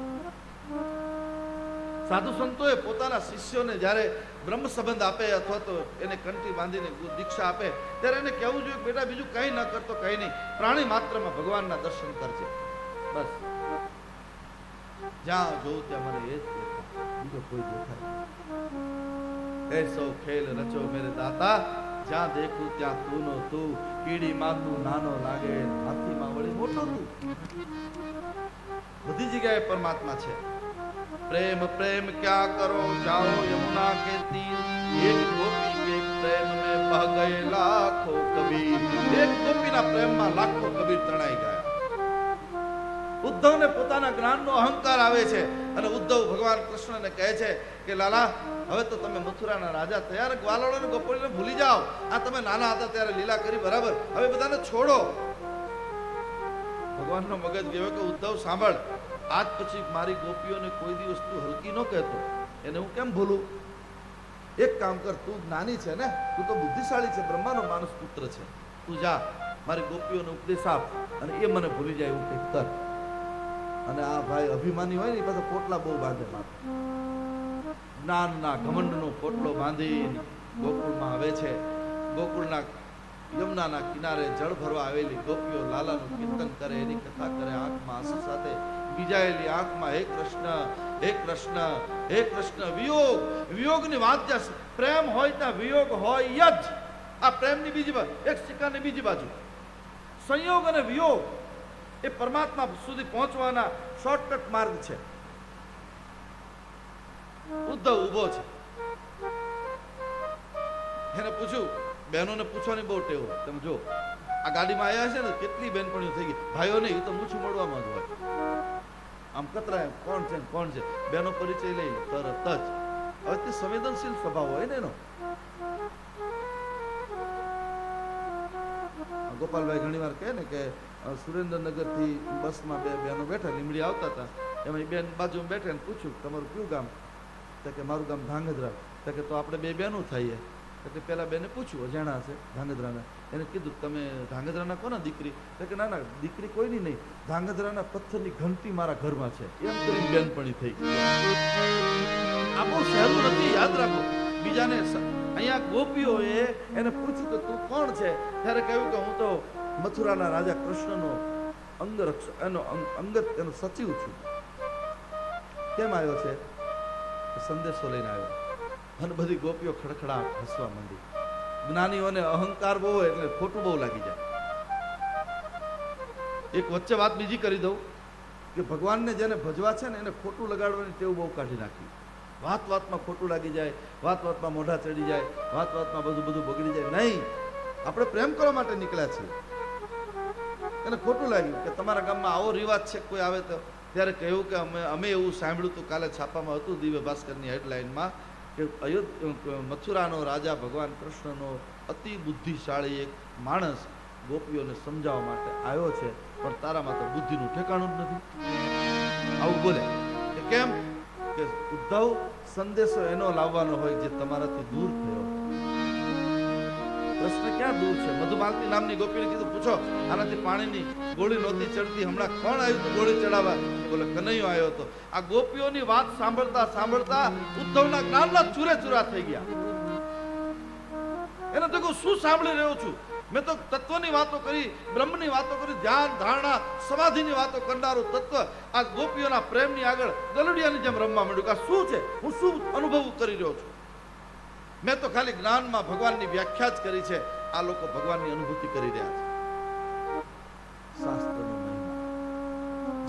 સાધુ સંતોએ પોતાના શિષ્યોને જ્યારે બ્રહ્મ સંબંધ આપે અથવા તો એને કંઠી બાંધીને દીક્ષા આપે ત્યારે એને કહેવું જોઈએ કે બેટા બીજું કંઈ ન કરતો, કંઈ નહીં, પ્રાણી માત્રમાં ભગવાનના દર્શન કરજે. બસ જ્યાં જોઉં ત્યાં મને એ જ દેખાય, બીજો કોઈ દેખાય. એસો ખેલ રચો મેરે દાતા, જ્યાં દેખું ત્યાં તું નો તું. કીડીમાં તું નાનો લાગે, હાથીમાં વળી મોટો તું. બધી જગ્યાએ પરમાત્મા છે. प्रेम प्रेम क्या करो जाओ यमुना के तीर. एक गोपी के प्रेम में बह गए लाखों कबीर. एक गोपीना प्रेमમાં લાખો કબીર તણાઈ ગયા. ઉદ્ધવને પોતાના જ્ઞાનનો અહંકાર આવે છે અને ઉદ્ધવ ભગવાન કૃષ્ણને કહે છે કે લાલા, હવે તો તમે મથુરાના રાજા થયા, ગ્વાલોડને ગોપીને ભૂલી જાઓ. આ તમે નાના હતા ત્યારે લીલા કરી, બરાબર, હવે બધાને છોડો. ભગવાનનો મગજ ગયો કે ઉદ્ધવ સાંભળ, આજ પછી મારી ગોપીઓને કોઈ દિવસ તું હલકી ન કહેતો, એને હું કેમ ભૂલું? એક કામ કર, તું જ્ઞાની છે ને, તું તો બુદ્ધિશાળી છે, બ્રહ્માનો માનસ પુત્ર છે, તું જા મારી ગોપીઓને ઉપદેશ આપ અને એ મને ભૂલી જાય એવું કંઈક કર. અને આ ભાઈ અભિમાની હોય ને એ પાછા પોટલા બહુ બાંધે માથે. જ્ઞાનના ઘમંડનો પોટલો બાંધી ગોકુળમાં આવે છે. ગોકુળના યમુનાના કિનારે જળ ભરવા આવેલી ગોપીઓ લાલાનું કીર્તન કરે, એની કથા કરે, આંખમાં આંસુ સાથે બીજાયેલી આંખમાં હે કૃષ્ણ, હે કૃષ્ણ, હે કૃષ્ણ. વિયોગ, વિયોગની વાત જ્યાં પ્રેમ હોય ત્યાં વિયોગ હોય જ. આ પ્રેમની બીજી બાજુ, એક સિક્કાની બીજી બાજુ સંયોગ અને વિયોગ એ પરમાત્મા સુધી પહોંચવાના શોર્ટકટ માર્ગ છે. ઉદ્ધવ ઉભો છે, એને પૂછ્યું, બહેનોને પૂછવાની બહુ ટેવ હોય. તમે જો આ ગાડીમાં આવ્યા છે ને કેટલી બહેનપણીઓ થઈ ગઈ. ભાઈઓ નહીં, એ તો મૂછું મળવામાં જ હોય. આમ કતરાય કોણ છે કોણ છે, બહેનો પરિચય લઈ લે તરત જ. હવે તે સંવેદનશીલ સ્વભાવ હોય ને એનો. ગોપાલભાઈ ઘણી વાર કહે ને કે સુરેન્દ્રનગર થી બસમાં બે બહેનો બેઠા, લીમડી આવતા હતા. એમાં એ બેન બાજુમાં બેઠા ને પૂછ્યું તમારું કયું ગામ? તો કે મારું ગામ ધાંગધ્રા. તો કે તો આપણે બે બહેનો થઈએ. એટલે પેલા બેને પૂછ્યું, અજાણા છે ધાંગધ્રાના. એને કીધું તમે ધાંગધ્રાના કોના દીકરી? તો કે ના ના દીકરી કોઈની નહીં, ધાંગધ્રાના પથ્થરની ઘંટી મારા ઘરમાં છે. એમ કરીને બેનપણી થઈ ગઈ. આ બહુ સહેલું નથી, યાદ રાખો. બીજાને અહીંયા ગોપીઓએ એને પૂછ્યું કે તું કોણ છે? ત્યારે કહ્યું કે હું તો મથુરાના રાજા કૃષ્ણનો અંગત એનો સચિવ છું. કેમ આવ્યો છે? સંદેશો લઈને આવ્યો. અને બધી ગોપીઓ ખડખડાટ હસવા માંડી. જ્ઞાનીઓને અહંકાર બહુ હોય એટલે ખોટું બહુ લાગી જાય. એક વચ્ચે વાત બીજી કરી દઉં કે ભગવાનને જેને ભજવા છે ને એને ખોટું લગાડવાની ટેવ બહુ કાઢી નાખી. વાત વાતમાં ખોટું લાગી જાય, વાત વાતમાં મોઢા ચડી જાય, વાત વાતમાં બધું બગડી જાય. નહીં, આપણે પ્રેમ કરવા માટે નીકળ્યા છીએ. એને ખોટું લાગ્યું કે તમારા ગામમાં આવો રિવાજ છે, કોઈ આવે તો. ત્યારે કહ્યું કે અમે એવું સાંભળ્યું હતું, કાલે છાપામાં હતું દિવ્ય ભાસ્કરની હેડલાઇનમાં કે મથુરાનો રાજા ભગવાન કૃષ્ણનો અતિ બુદ્ધિશાળી એક માણસ ગોપીઓને સમજાવવા માટે આવ્યો છે, પણ તારામાં તો બુદ્ધિનું ઠેકાણું જ નથી. આવું બોલે કે કેમ? કે ઉદ્ધવ, સંદેશો એનો લાવવાનો હોય જે તમારાથી દૂર થયો. કૃષ્ણ ક્યાં દૂર છે? મધુમાલતી નામની ગોપીને કીધું પૂછો, આનાથી પાણીની ગોળી નહોતી ચડતી, હમણાં કોણ આવ્યું હતું ગોળી ચડાવવા? બોલે કનૈયો આવ્યો હતો. આ ગોપીઓની વાત સાંભળતા સાંભળતા ઉદ્ધવના જ્ઞાનના ચૂરે ચૂરા થઈ ગયા. એને તો શું સાંભળી રહ્યો છું? મેં તો તત્વની વાતો કરી, બ્રહ્મની વાતો કરી, ધ્યાન ધારણા સમાધિની વાતો કરનારું તત્વ આ ગોપીઓના પ્રેમની આગળ ગલુડિયાની જેમ રમવા માંડ્યું. કે શું છે? હું શું અનુભવ કરી રહ્યો છું? મેં તો ખાલી જ્ઞાનમાં ભગવાનની વ્યાખ્યા જ કરી છે. આ લોકો ભગવાનની અનુભૂતિ કરી રહ્યા છે. શાસ્ત્રનો મહિમા.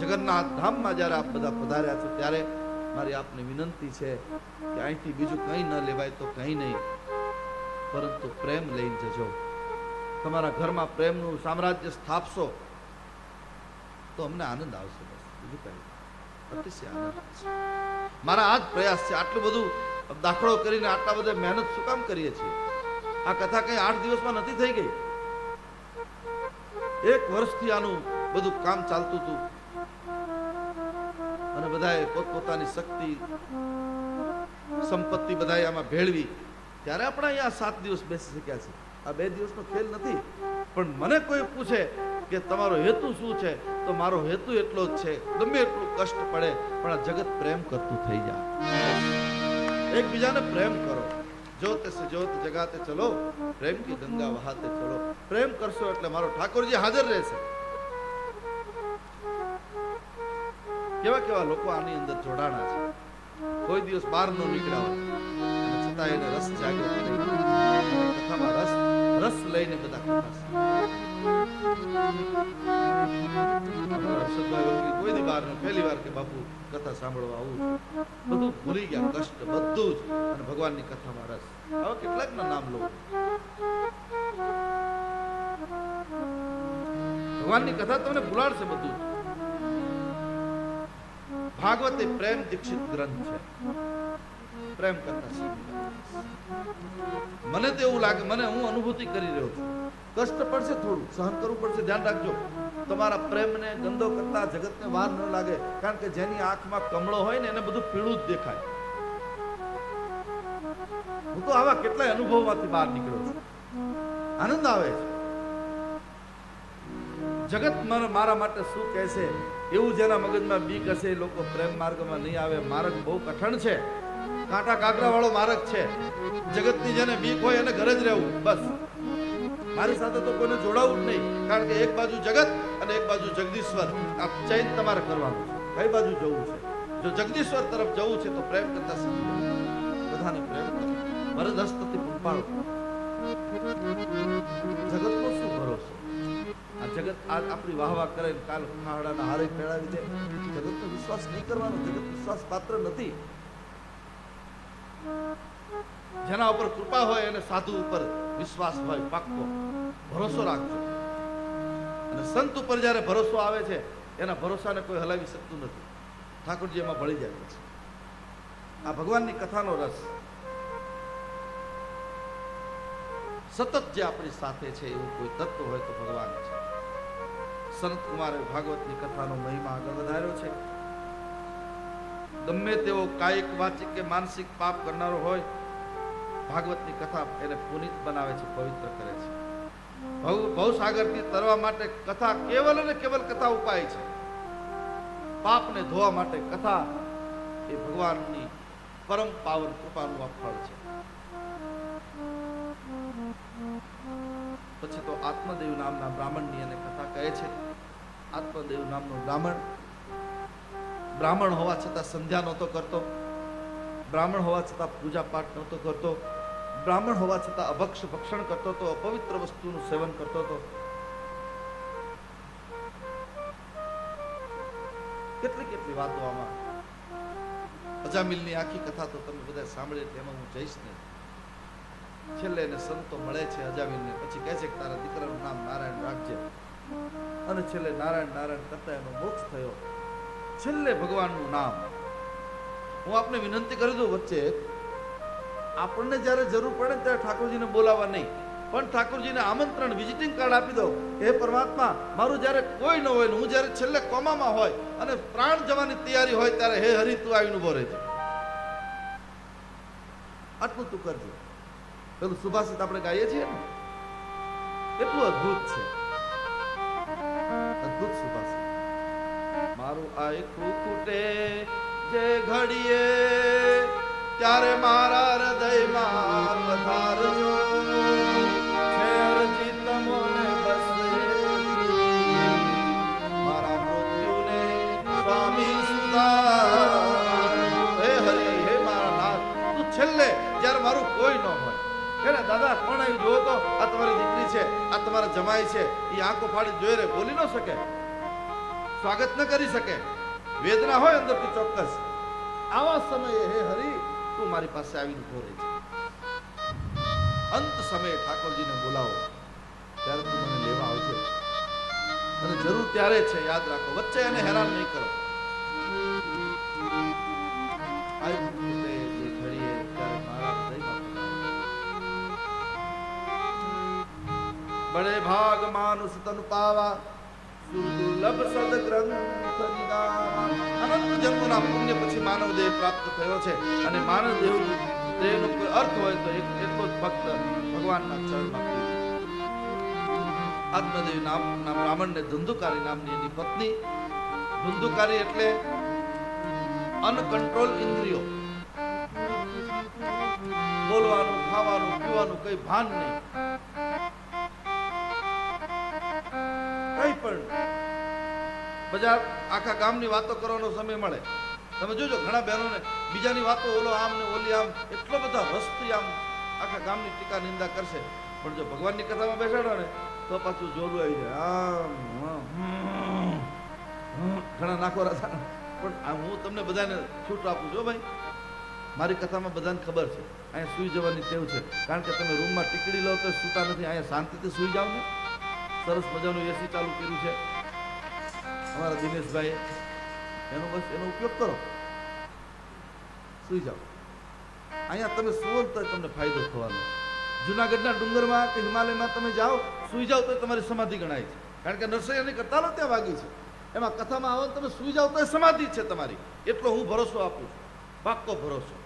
જગન્નાથ ધામમાં જ્યારે આપ બધા પધાર્યા છો ત્યારે મારી આપને વિનંતી છે કે અહીંથી બીજું કંઈ ન લેવાય તો કંઈ નહીં, પરંતુ પ્રેમ લઈને જજો. તમારા ઘરમાં પ્રેમનું સામ્રાજ્ય સ્થાપશો તો અમને આનંદ આવશે. બસ બીજું કંઈ અતિશય આનંદ આવશે. મારા આ જ પ્રયાસ છે. આટલું બધું દાખલો કરીને આટલા બધા મહેનત શું કામ કરીએ છીએ? આ કથા કઈ 8 દિવસમાં નથી થઈ ગઈ. 1 વર્ષથી આનું બધું કામ ચાલતું હતું અને બધાએ પોતપોતાની શક્તિ સંપત્તિ બધાએ આમાં ભેળવી, ત્યારે આપણે અહીંયા 7 દિવસ બેસી શક્યા છે. આ 2 દિવસનો ખેલ નથી. પણ મને કોઈ પૂછે કે તમારો હેતુ શું છે, તો મારો હેતુ એટલો જ છે, ગમે એટલું કષ્ટ પડે પણ આ જગત પ્રેમ કરતું થઈ જાય. એકબીજાને પ્રેમ કરો. જોતે સે જોત જગાતે ચલો, પ્રેમ કી ગંગા વહાતે ચલો. પ્રેમ કરશો એટલે મારો ઠાકોરજી હાજર રહેશે. કેવા કેવા લોકો આની અંદર જોડાણા છે. કોઈ દિવસ બહાર ન નીકળ્યા હોય છતાં એને રસ જાગ્યો. કથામાં રસ લઈને બધા કોઈ દી બહાર પહેલી વાર કે બાપુ કથા સાંભળવા આવું, બધું ભૂલી ગયા, કષ્ટ બધું જ, અને ભગવાનની કથામાં રસ. હવે કેટલાક ના નામ લો. ભગવાનની કથા તમને ભૂલાડશે બધું. ભાગવત એ પ્રેમ દીક્ષિત ગ્રંથ છે. પ્રેમ કરતા મને તો એવું લાગે, મને હું અનુભૂતિ કરી રહ્યો છું. કષ્ટ પડશે, થોડું સહન કરવું પડશે. ધ્યાન રાખજો તમારા પ્રેમને ગંદો કરતા જગતને વાર ન લાગે. કારણ કે જેની આંખમાં કમળો હોય ને એને બધું પીળું જ દેખાય. હું તો આવા કેટલાય અનુભવમાંથી બહાર નીકળ્યો છું. આનંદ આવે છે. જગત મારા માટે શું કહેશે એવું જેના મગજમાં બીક હશે એ લોકો પ્રેમ માર્ગમાં નહીં આવે. માર્ગ બહુ કઠણ છે, કાંટા કાકડા વાળો માર્ગ છે. જગતની જેને બીક હોય એને ઘરે જ રહેવું બસ. મારી સાથે તો કોઈને જોડાવું જ નહીં, કારણ કે એક બાજુ જગત અને એક બાજુ જગદીશ્વર. આ ચેન્જ તમારે કરવાનું છે, કઈ બાજુ જવું છે. જો જગદીશ્વર તરફ જવું છે તો પ્રેમ કરતા શીખી જાઓ. બધાને પ્રેમ કરો, વરદ હસ્તથી પંપાળો. જગતનો શું ભરોસો? આ જગત આજ આપણી વાહવા કરે, કાલ ખાડાના હારે પેળાવી દે. જગતનો વિશ્વાસ નહીં કરવાનો, જગત વિશ્વાસ પાત્ર નથી. જેના ઉપર કૃપા હોય એને સાધુ ઉપર વિશ્વાસ હોય પાક્કો, ભરોસો રાખજો. અને સંત ઉપર જ્યારે ભરોસો આવે છે એના ભરોસાને કોઈ હલાવી શકતું નથી. ઠાકોરજી એમાં ભળી જાય છે. આ ભગવાનની કથાનો રસ સતત જે આપણી સાથે છે એવું કોઈ તત્વ હોય તો ભગવાન છે. સંત કુમારે ભાગવતની કથાનો મહિમા આગળ વધાર્યો છે. ગમે તેવો કાયિક વાચિક કે માનસિક પાપ કરનારો હોય, ભાગવતની કથા એને પુનિત બનાવે છે, પવિત્ર કરે છે. ભવસાગરથી તરવા માટે કથા કેવલ અને કેવલ કથા ઉપાય છે. પાપને ધોવા માટે કથા એ ભગવાનની પરમ પાવન કૃપાનું આ ફળ છે. પછી તો આત્મદેવ નામના બ્રાહ્મણની એને કથા કહે છે. આત્મદેવ નામનો બ્રાહ્મણ હોવા છતાં સંધ્યા નહોતો કરતો, બ્રાહ્મણ હોવા છતાં પૂજા પાઠ નહોતો કરતો, બ્રાહ્મણ હોવા છતાં અભક્ષ ભક્ષણ કરતો હતો, અપવિત્ર વસ્તુનું સેવન કરતો હતો. કેટલી કેટલી વાતો આમાં. અજામિલની આખી કથા તો તમે બધા સાંભળે, તેમાં હું જઈશ નહીં. છેલ્લે એને સંતો મળે છે અજામિલને, પછી કહે છે કે તારા દીકરાનું નામ નારાયણ રાખજે. અને છેલ્લે નારાયણ નારાયણ કરતા એનો મોક્ષ થયો. છેલ્લે ભગવાનનું નામ. હું આપને વિનંતી કરી દઉં વચ્ચે, આપણને જ્યારે જરૂર પડે ત્યારે ઠાકોરજીને બોલાવવા નહીં, પણ ઠાકોરજીને આમંત્રણ, વિઝિટિંગ કાર્ડ આપી દો. હે પરમાત્મા, મારું જ્યારે કોઈ ન હોય, હું જ્યારે છેલ્લે કોમામાં હોય અને પ્રાણ જવાની તૈયારી હોય ત્યારે હે હરિ તું આવીને ઉભો રહેજે. આટલું તું કરજે. પેલું સુભાષિત આપણે ગાઈએ છીએ ને, એટલું અદ્ભુત છે. અદ્ભુત સુભાષિત. મારું આખું ખૂટે જે ઘડીએ ત્યારે મારા હૃદયમાં પધારજો. છે અરજી તમોને બસ મારા મૃત્યુને સ્વામી સુધારજો. હે હરિ, હે મારા નાથ, તું છેલ્લે જ્યારે મારું કોઈ ન હોય, હે ને દાદા કોણ આવ્યું જોવો તો, આ તમારી દીકરી છે, આ તમારા જમાઈ છે, એ આંખો ફાડી જોઈ રહે, બોલી ન શકે, સ્વાગત ન કરી શકે, વેદના હોય અંદરથી ચોક્કસ. આવા સમયે હે હરિ તું મારી પાસે આવીને ઉભો રહે છે. અંત સમયે ઠાકોરજીને બોલાવો ત્યારે તું મને લેવા આવજે. અને જરૂર ત્યારે છે, યાદ રાખો, વચ્ચે એને હેરાન નહીં કરો. બડે ભાગ માનુષ તન પાવા સુદુર્લભ સદગ્રંથ નિદાન. અનંત જન્મોના પુણ્ય પછી માનવ દેહ પ્રાપ્ત થયો છે. અને માનવ દેહનો કોઈ અર્થ હોય તો એટલો જ ફક્ત ભગવાનના ચરણમાં. આત્મદેવ નામના બ્રાહ્મણને ધુંધુકારી નામની એની પત્ની. ધુંધુકારી એટલે અનકંટ્રોલ ઇન્દ્રિયો, બોલવાનું, ખાવાનું, પીવાનું કઈ ભાન નહીં. કઈ પણ બજાર આખા ગામની વાતો કરવાનો સમય મળે. તમે જોજો ઘણા બહેનોને બીજાની વાતો, ઓલો આમ ને ઓલી આમ, એટલો બધા રસથી આમ આખા ગામની ટીકા નિંદા કરશે. પણ જો ભગવાનની કથામાં બેસાડો ને તો પાછું જોરું આવી જાય. આમ ઘણા નાખોરા. પણ હું તમને બધાને છૂટ આપું છું ભાઈ, મારી કથામાં બધાને ખબર છે અહીંયા સુઈ જવાની ટેવ છે. કારણ કે તમે રૂમમાં ટીકડી લો તો સૂતા નથી, અહીંયા શાંતિથી સુઈ જાઓ ને. સરસ મજાનું એસી ચાલુ કર્યું છે અમારા દિનેશભાઈ, એનો બસ એનો ઉપયોગ કરો, સુઈ જાઓ. અહીંયા તમે સુવો તો તમને ફાયદો થવાનો. જુનાગઢના ડુંગરમાં કે હિમાલયમાં તમે જાઓ, સુઈ જાઓ તો તમારી સમાધિ ગણાય છે. કારણ કે નરસૈયાની કરતાલો ત્યાં વાગી છે. એમાં કથામાં આવો તમે સુઈ જાઓ તો એ સમાધિ છે તમારી. એટલો હું ભરોસો આપું છું, પાક્કો ભરોસો.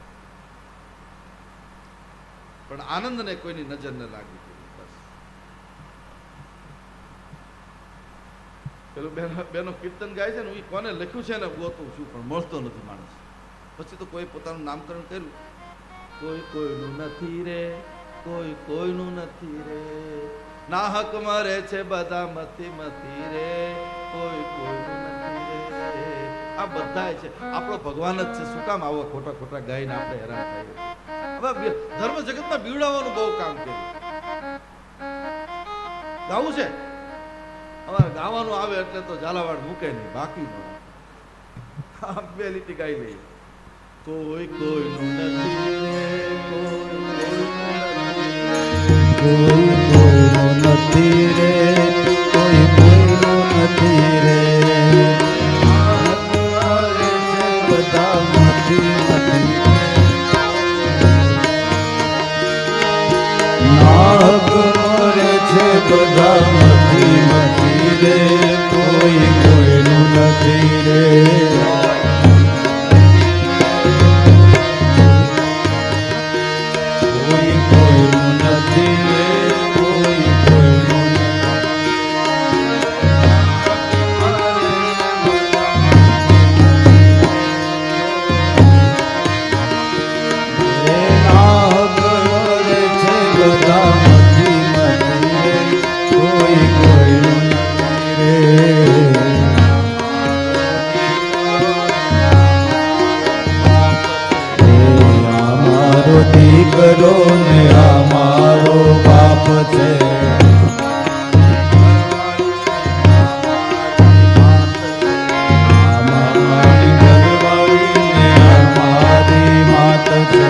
પણ આનંદને કોઈની નજર ન લાગી. પેલું બેનો કીર્તન ગાય છે ને એ કોને લખ્યું છે ને ગોતું છું પણ મળતો નથી માણસ. પછી તો કોઈ પોતાનું નામકરણ કર્યું, કોઈ કોઈનું નથી રે, કોઈ કોઈનું નથી રે, નાહક મરે છે બધા મથી મથી રે, કોઈ કોઈનું નથી રે. આ બધા છે આપણો ભગવાન જ છે. શું કામ આવા ખોટા ખોટા ગાઈને આપણે હેરાન થાય? હવે ધર્મ જગતમાં બીવડાવવાનું બહુ કામ કર્યું. ગાવું છે અમારે, ગાવાનું આવે એટલે તો ઝાલાવાડ મૂકે નહીં, બાકી ન આમ બે લીટી ગાઈ લઈએ. કોઈ કોઈનું નથી રે, કોઈ કોઈનું નથી રે, કોઈ કોઈનું નથી રે, બધા મથી મથી નાક મરે છે બધા મથી મથી રે, કોઈ કોઈનું નથી રે, કોઈ કોઈનું નથી રે, કોઈ કોઈનું નાક મરે છે બધા મથી મથી રે, કોઈ કોઈનું નથી રે. અમારો દીકરો ને અમારો બાપ છે, અમારી ઘરવાળી ને અમારી માત છે,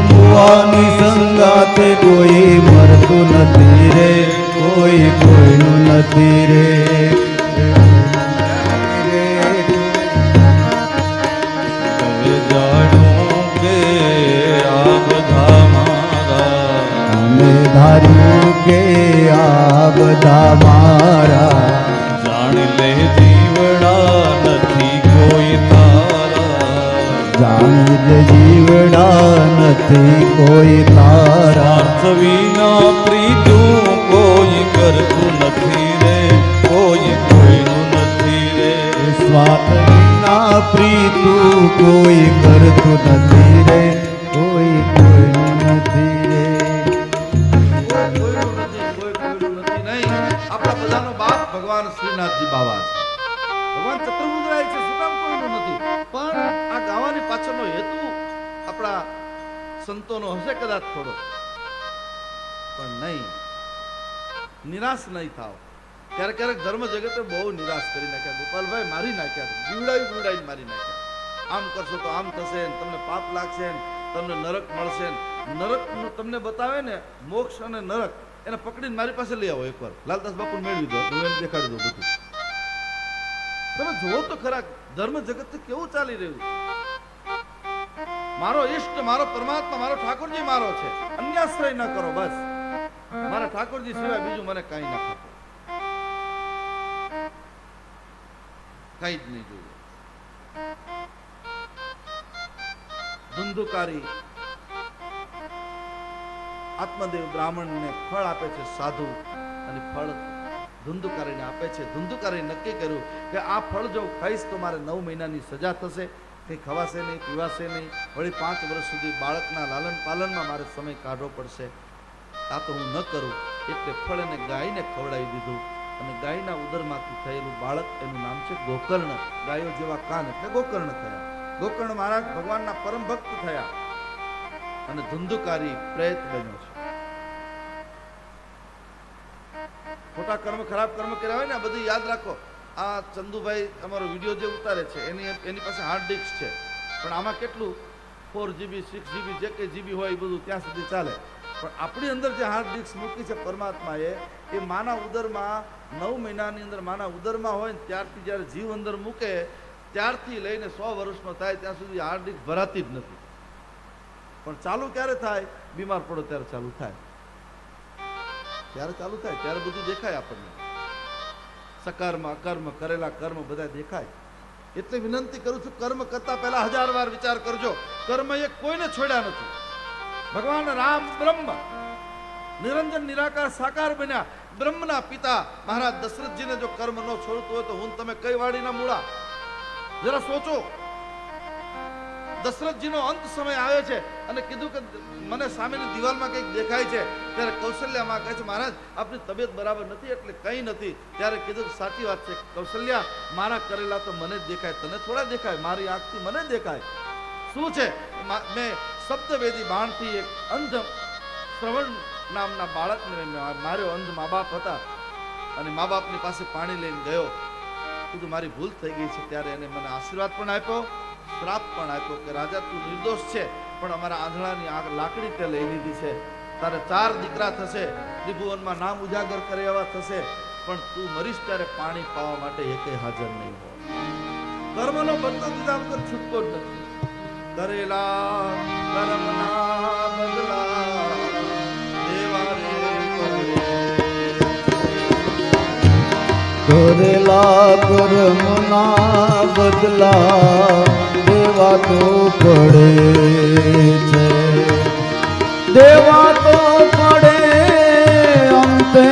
મુવાની સંગાતે કોઈ મરતું નથી રે, કોઈ કોઈનું નથી રે, હવે જાણ્યું કે આ બધા મારા, અમે ધાર્યું કે આ બધા મારા, જાણી લે જીવડા નથી કોઈ તારા, જાણી લે જીવડા નથી કોઈ તારા, સ્વાર્થ વિના પ્રીતું કોઈ કરતું નથી રે, કોઈ કોઈનું નથી રે, સ્વાર્થ વિના પ્રીતું કોઈ કરતું નથી રે, કોઈ કોઈનું નથી રે. કોઈનું નથી, કોઈ કોઈનું નથી નહીં. આપણા બધાનો બાપ ભગવાન શ્રીનાથજી બાવા છે, ભગવાન ચતુર્ભુજરાય છે. શું કામ કોઈનું નથી? પણ આ ગાવાની પાછળનો હેતુ આપણા સંતોનો હશે કદાચ થોડો, પણ નહીં, નિરાશ નહીં થાવ. ક્યારેક ક્યારેક ધર્મ જગતે બહુ નિરાશ કરી નાખ્યા. ગોપાલભાઈ મારી નાખ્યા છે, બીવડાવીને મારી નાખ્યા. આમ કરશો તો આમ થશે, તમને પાપ લાગશે, તમને નરક મળશે. નરક તમને બતાવે ને, મોક્ષ અને નરક એને પકડીને મારી પાસે લઈ આવો એકવાર. લાલદાસ બાપુ મેળવી દો, હું એને દેખાડી દઉં બધું. તમે જુઓ તો ખરા ધર્મ જગત કેવું ચાલી રહ્યું. મારો ઈષ્ટ, મારો પરમાત્મા, મારો ઠાકોરજી મારો છે. અન્યાશ્રય ન કરો બસ. મારા ઠાકોરજી સિવાય બીજું મને કઈ ના ખપે, કઈ જ નહીં જોઈએ. ધુંધુકારી આત્મદેવ બ્રાહ્મણને ફળ આપે છે સાધુ, અને ફળ ધુંધુકારીને આપે છે. ધુંધુકારી નક્કી કર્યું કે આ ફળ જો ખાઈશ તો મારે 9 મહિનાની સજા થશે, કંઈ ખવાશે નહીં, પીવાશે નહીં, વળી 5 વર્ષ સુધી બાળકના લાલન પાલનમાં મારે સમય કાઢવો પડશે. આ તો હું ન કરું. એટલે ફળ એને ગાયને ખવડાવી દીધું, અને ગાયના ઉદરમાંથી થયેલું બાળક, એનું નામ છે ગોકર્ણ. ગાયો જેવા કાન એટલે ગોકર્ણ થયા. ગોકર્ણ મહારાજ ભગવાનના પરમ ભક્ત થયા, અને ધુંધુકારી પ્રેત બન્યો છે. ખોટા કર્મ, ખરાબ કર્મ કર્યા હોય ને, આ બધું યાદ રાખો. આ ચંદુભાઈ અમારો વિડીયો જે ઉતારે છે એની પાસે હાર્ડ ડિસ્ક છે, પણ આમાં કેટલું 4GB 6GB જે કે જીબી હોય એ બધું ત્યાં સુધી ચાલે. પણ આપણી અંદર જે હાર્ડ ડિસ્ક મૂકી છે પરમાત્માએ, એ માના ઉદરમાં 9 મહિનાની અંદર માના ઉદરમાં હોય ને ત્યારથી જ્યારે જીવ અંદર મૂકે ત્યારથી લઈને 100 વર્ષનો થાય ત્યાં સુધી હાર્ડ ડિસ્ક ભરાતી જ નથી. પણ ચાલુ ક્યારે થાય? બીમાર પડો ત્યારે ચાલુ થાય, ત્યારે ચાલુ થાય, ત્યારે બધું દેખાય આપણને. સકર્મ અકર્મ કરેલા કર્મ બધા દેખાય. એટલે વિનંતી કરું છું, કર્મ કરતા પહેલા 1000 વાર વિચાર કરજો. કર્મ એ કોઈને છોડ્યા નથી. ભગવાન રામ બ્રહ્મ નિરંજન નિરાકાર સાકાર બન્યા. બ્રહ્મના પિતા મહારાજ દશરથજીને જો કર્મ ન છોડતું હોય તો હું તમે કઈ વાડીના મૂળા? જરા સોચો. દશરથજીનો અંત સમય આવ્યો છે અને કીધું કે મને સામેની દિવાલમાં કંઈક દેખાય છે. ત્યારે કૌશલ્યામાં કહે છે, મહારાજ આપની તબિયત બરાબર નથી એટલે કંઈ નથી. ત્યારે કીધું કે સાચી વાત છે કૌશલ્યા, મારા કરેલા તો મને જ દેખાય, તને થોડા દેખાય? મારી આંખથી મને દેખાય. શું છે? મેં સપ્તવેદી બાણથી એક અંધ શ્રવણ નામના બાળકને માર્યો. અંધ મા બાપ હતા અને મા બાપની પાસે પાણી લઈને ગયો. કીધું મારી ભૂલ થઈ ગઈ છે. ત્યારે એને મને આશીર્વાદ પણ આપ્યો, શ્રાપ પણ આપ્યો કે રાજા તું નિર્દોષ છે, પણ અમારા આંધળાની આગ લાકડી તે લઈ લીધી છે. તારે 4 દીકરા થશે, ત્રિભુવનમાં નામ ઉજાગર કરે એવા થશે, પણ તું મરીશ ત્યારે પાણી પાવા માટે એકે હાજર નહીં હોય. કર્મનો બદલો દીધા વગર છૂટકો જ નથી. કરેલા કર્મના બદલા દેવા રે કરેલા કર્મના બદલા દેવા તો પડે છે, દેવા તો પડે, અંતે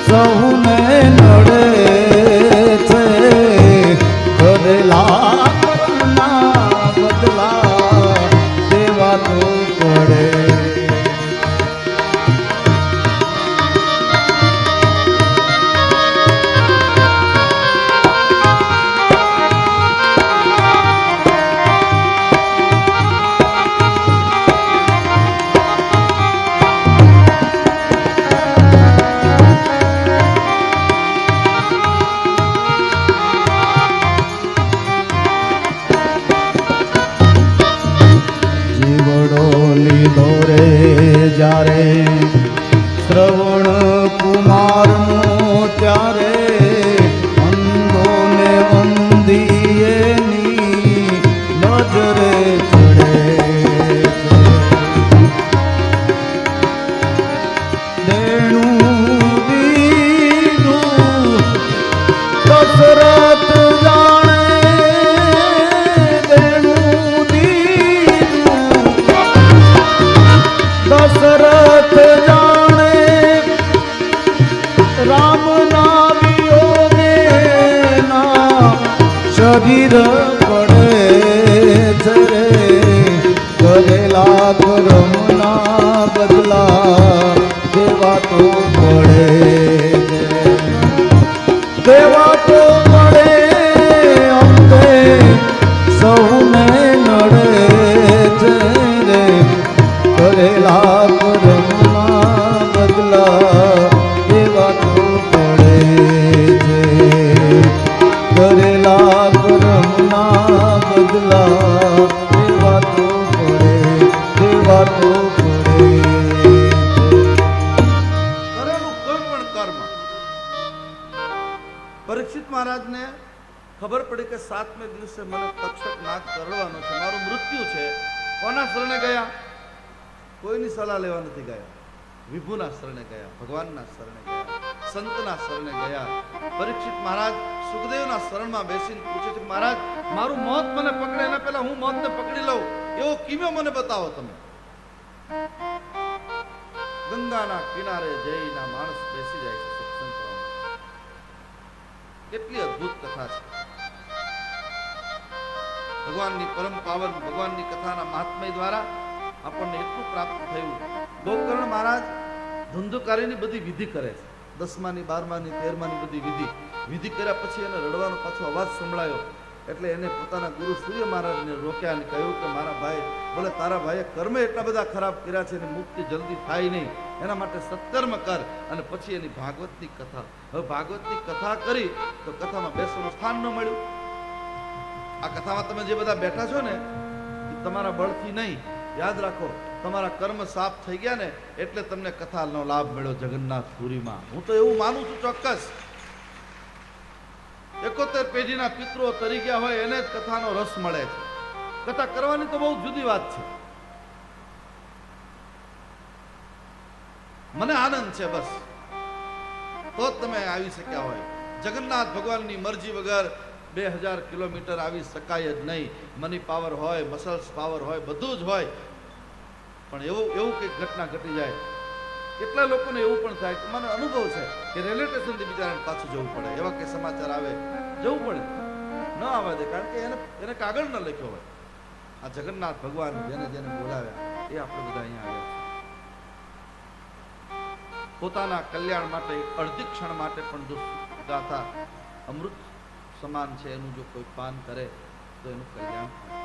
સહુને નડે છે. કરેલા કર્મના બદલા દેવા તો પડે. જ્યારે શ્રવણ કુમારનો ત્યારે અંધોને અંધીએની નજરે ચડે છે. દેણું દીધું દશરથ જાણે, દેણું દીધું દશરથ જાણે, રામના વિયોગે ના શરીર પડે છે. કરેલા કર્મના બદલા દેવા તો પડે છે, દેવા તો પડે, અંતે સૌને નડે છે. કરેલા કર્મના બદલા દેવા તો પડે છે, કરેલા કર્મના બદલા દેવા તો પડે, દેવા તો પડે. કરેલું કોઈ પણ કર્મ. પરીક્ષિત મહારાજને ખબર પડી કે 7મે દિવસે મને તક્ષક નાગ કરડવાનો છે, મારું મૃત્યુ છે. કોના શરણે ગયા? કોઈની સલાહ લેવા નથી ગયા. વિભુના શરણે ગયા, ભગવાનના શરણે ગયા, સંતના શરણે ગયા. પરીક્ષિત મહારાજ સુખદેવના શરણમાં બેસીને પૂછે છે, મહારાજ મારું મોત મને પકડે એના પહેલા હું મોતને પકડી લઉં એવો કિમ્યો મને બતાવો તમે. ગંગાના કિનારે જઈના માણસ બેસી જાય છે સત્સંગ કરવા. કેટલી અદ્ભુત કથા છે. ભગવાનની પરમ પાવન ભગવાનની કથાના મહાત્મય દ્વારા આપણને એટલું પ્રાપ્ત થયું. ગોકર્ણ મહારાજ ધુંધુકારીની બધી વિધિ કરે છે. 10માની 12માની 13માની બધી વિધિ કર્યા પછી એને રડવાનો પાછો અવાજ સંભળાયો. એટલે એને પોતાના ગુરુ સૂર્ય મહારાજને રોક્યા અને કહ્યું કે મારા ભાઈ, બોલે તારા ભાઈએ કર્મે એટલા બધા ખરાબ કર્યા છે, એની મુક્તિ જલ્દી થાય નહીં, એના માટે સત્કર્મ કર. અને પછી એની ભાગવતની કથા. હવે ભાગવતની કથા કરી તો કથામાં બેસવાનું સ્થાન ન મળ્યું. આ કથામાં તમે જે બધા બેઠા છો ને એ તમારા બળથી નહીં. યાદ રાખો, તમારા કર્મ સાફ થઈ ગયા ને એટલે તમને કથાનો લાભ મળ્યો જગન્નાથપુરીમાં. હું તો એવું માનું છું ચોક્કસ. 71 પેઢીના પિતૃઓ તરી ગયા હોય એને જ કથાનો રસ મળે છે. કથા કરવાની તો બહુ જુદી વાત છે. મને આનંદ છે બસ, તો જ તમે આવી શક્યા હોય. જગન્નાથ ભગવાનની મરજી વગર 2000 કિલોમીટર આવી શકાય જ નહીં. મની પાવર હોય, મસલ્સ પાવર હોય, બધું જ હોય, પણ એવું કંઈક ઘટના ઘટી જાય. કેટલા લોકોને એવું પણ થાય કે મને અનુભવ છે કે રેલવે સ્ટેશનથી બિચારાને પાછું જવું પડે. એવા કંઈ સમાચાર આવે, જવું પડે, ન આવવા દે, કારણ કે એને કાગળ ન લખ્યો હોય. આ જગન્નાથ ભગવાન જેને જેને બોલાવ્યા એ આપણે બધા અહીંયા આવ્યા છે. પોતાના કલ્યાણ માટે અડધી ક્ષણ માટે પણ જો ગાથા અમૃત સમાન છે, એનું જો કોઈ પાન કરે તો એનું કલ્યાણ થાય.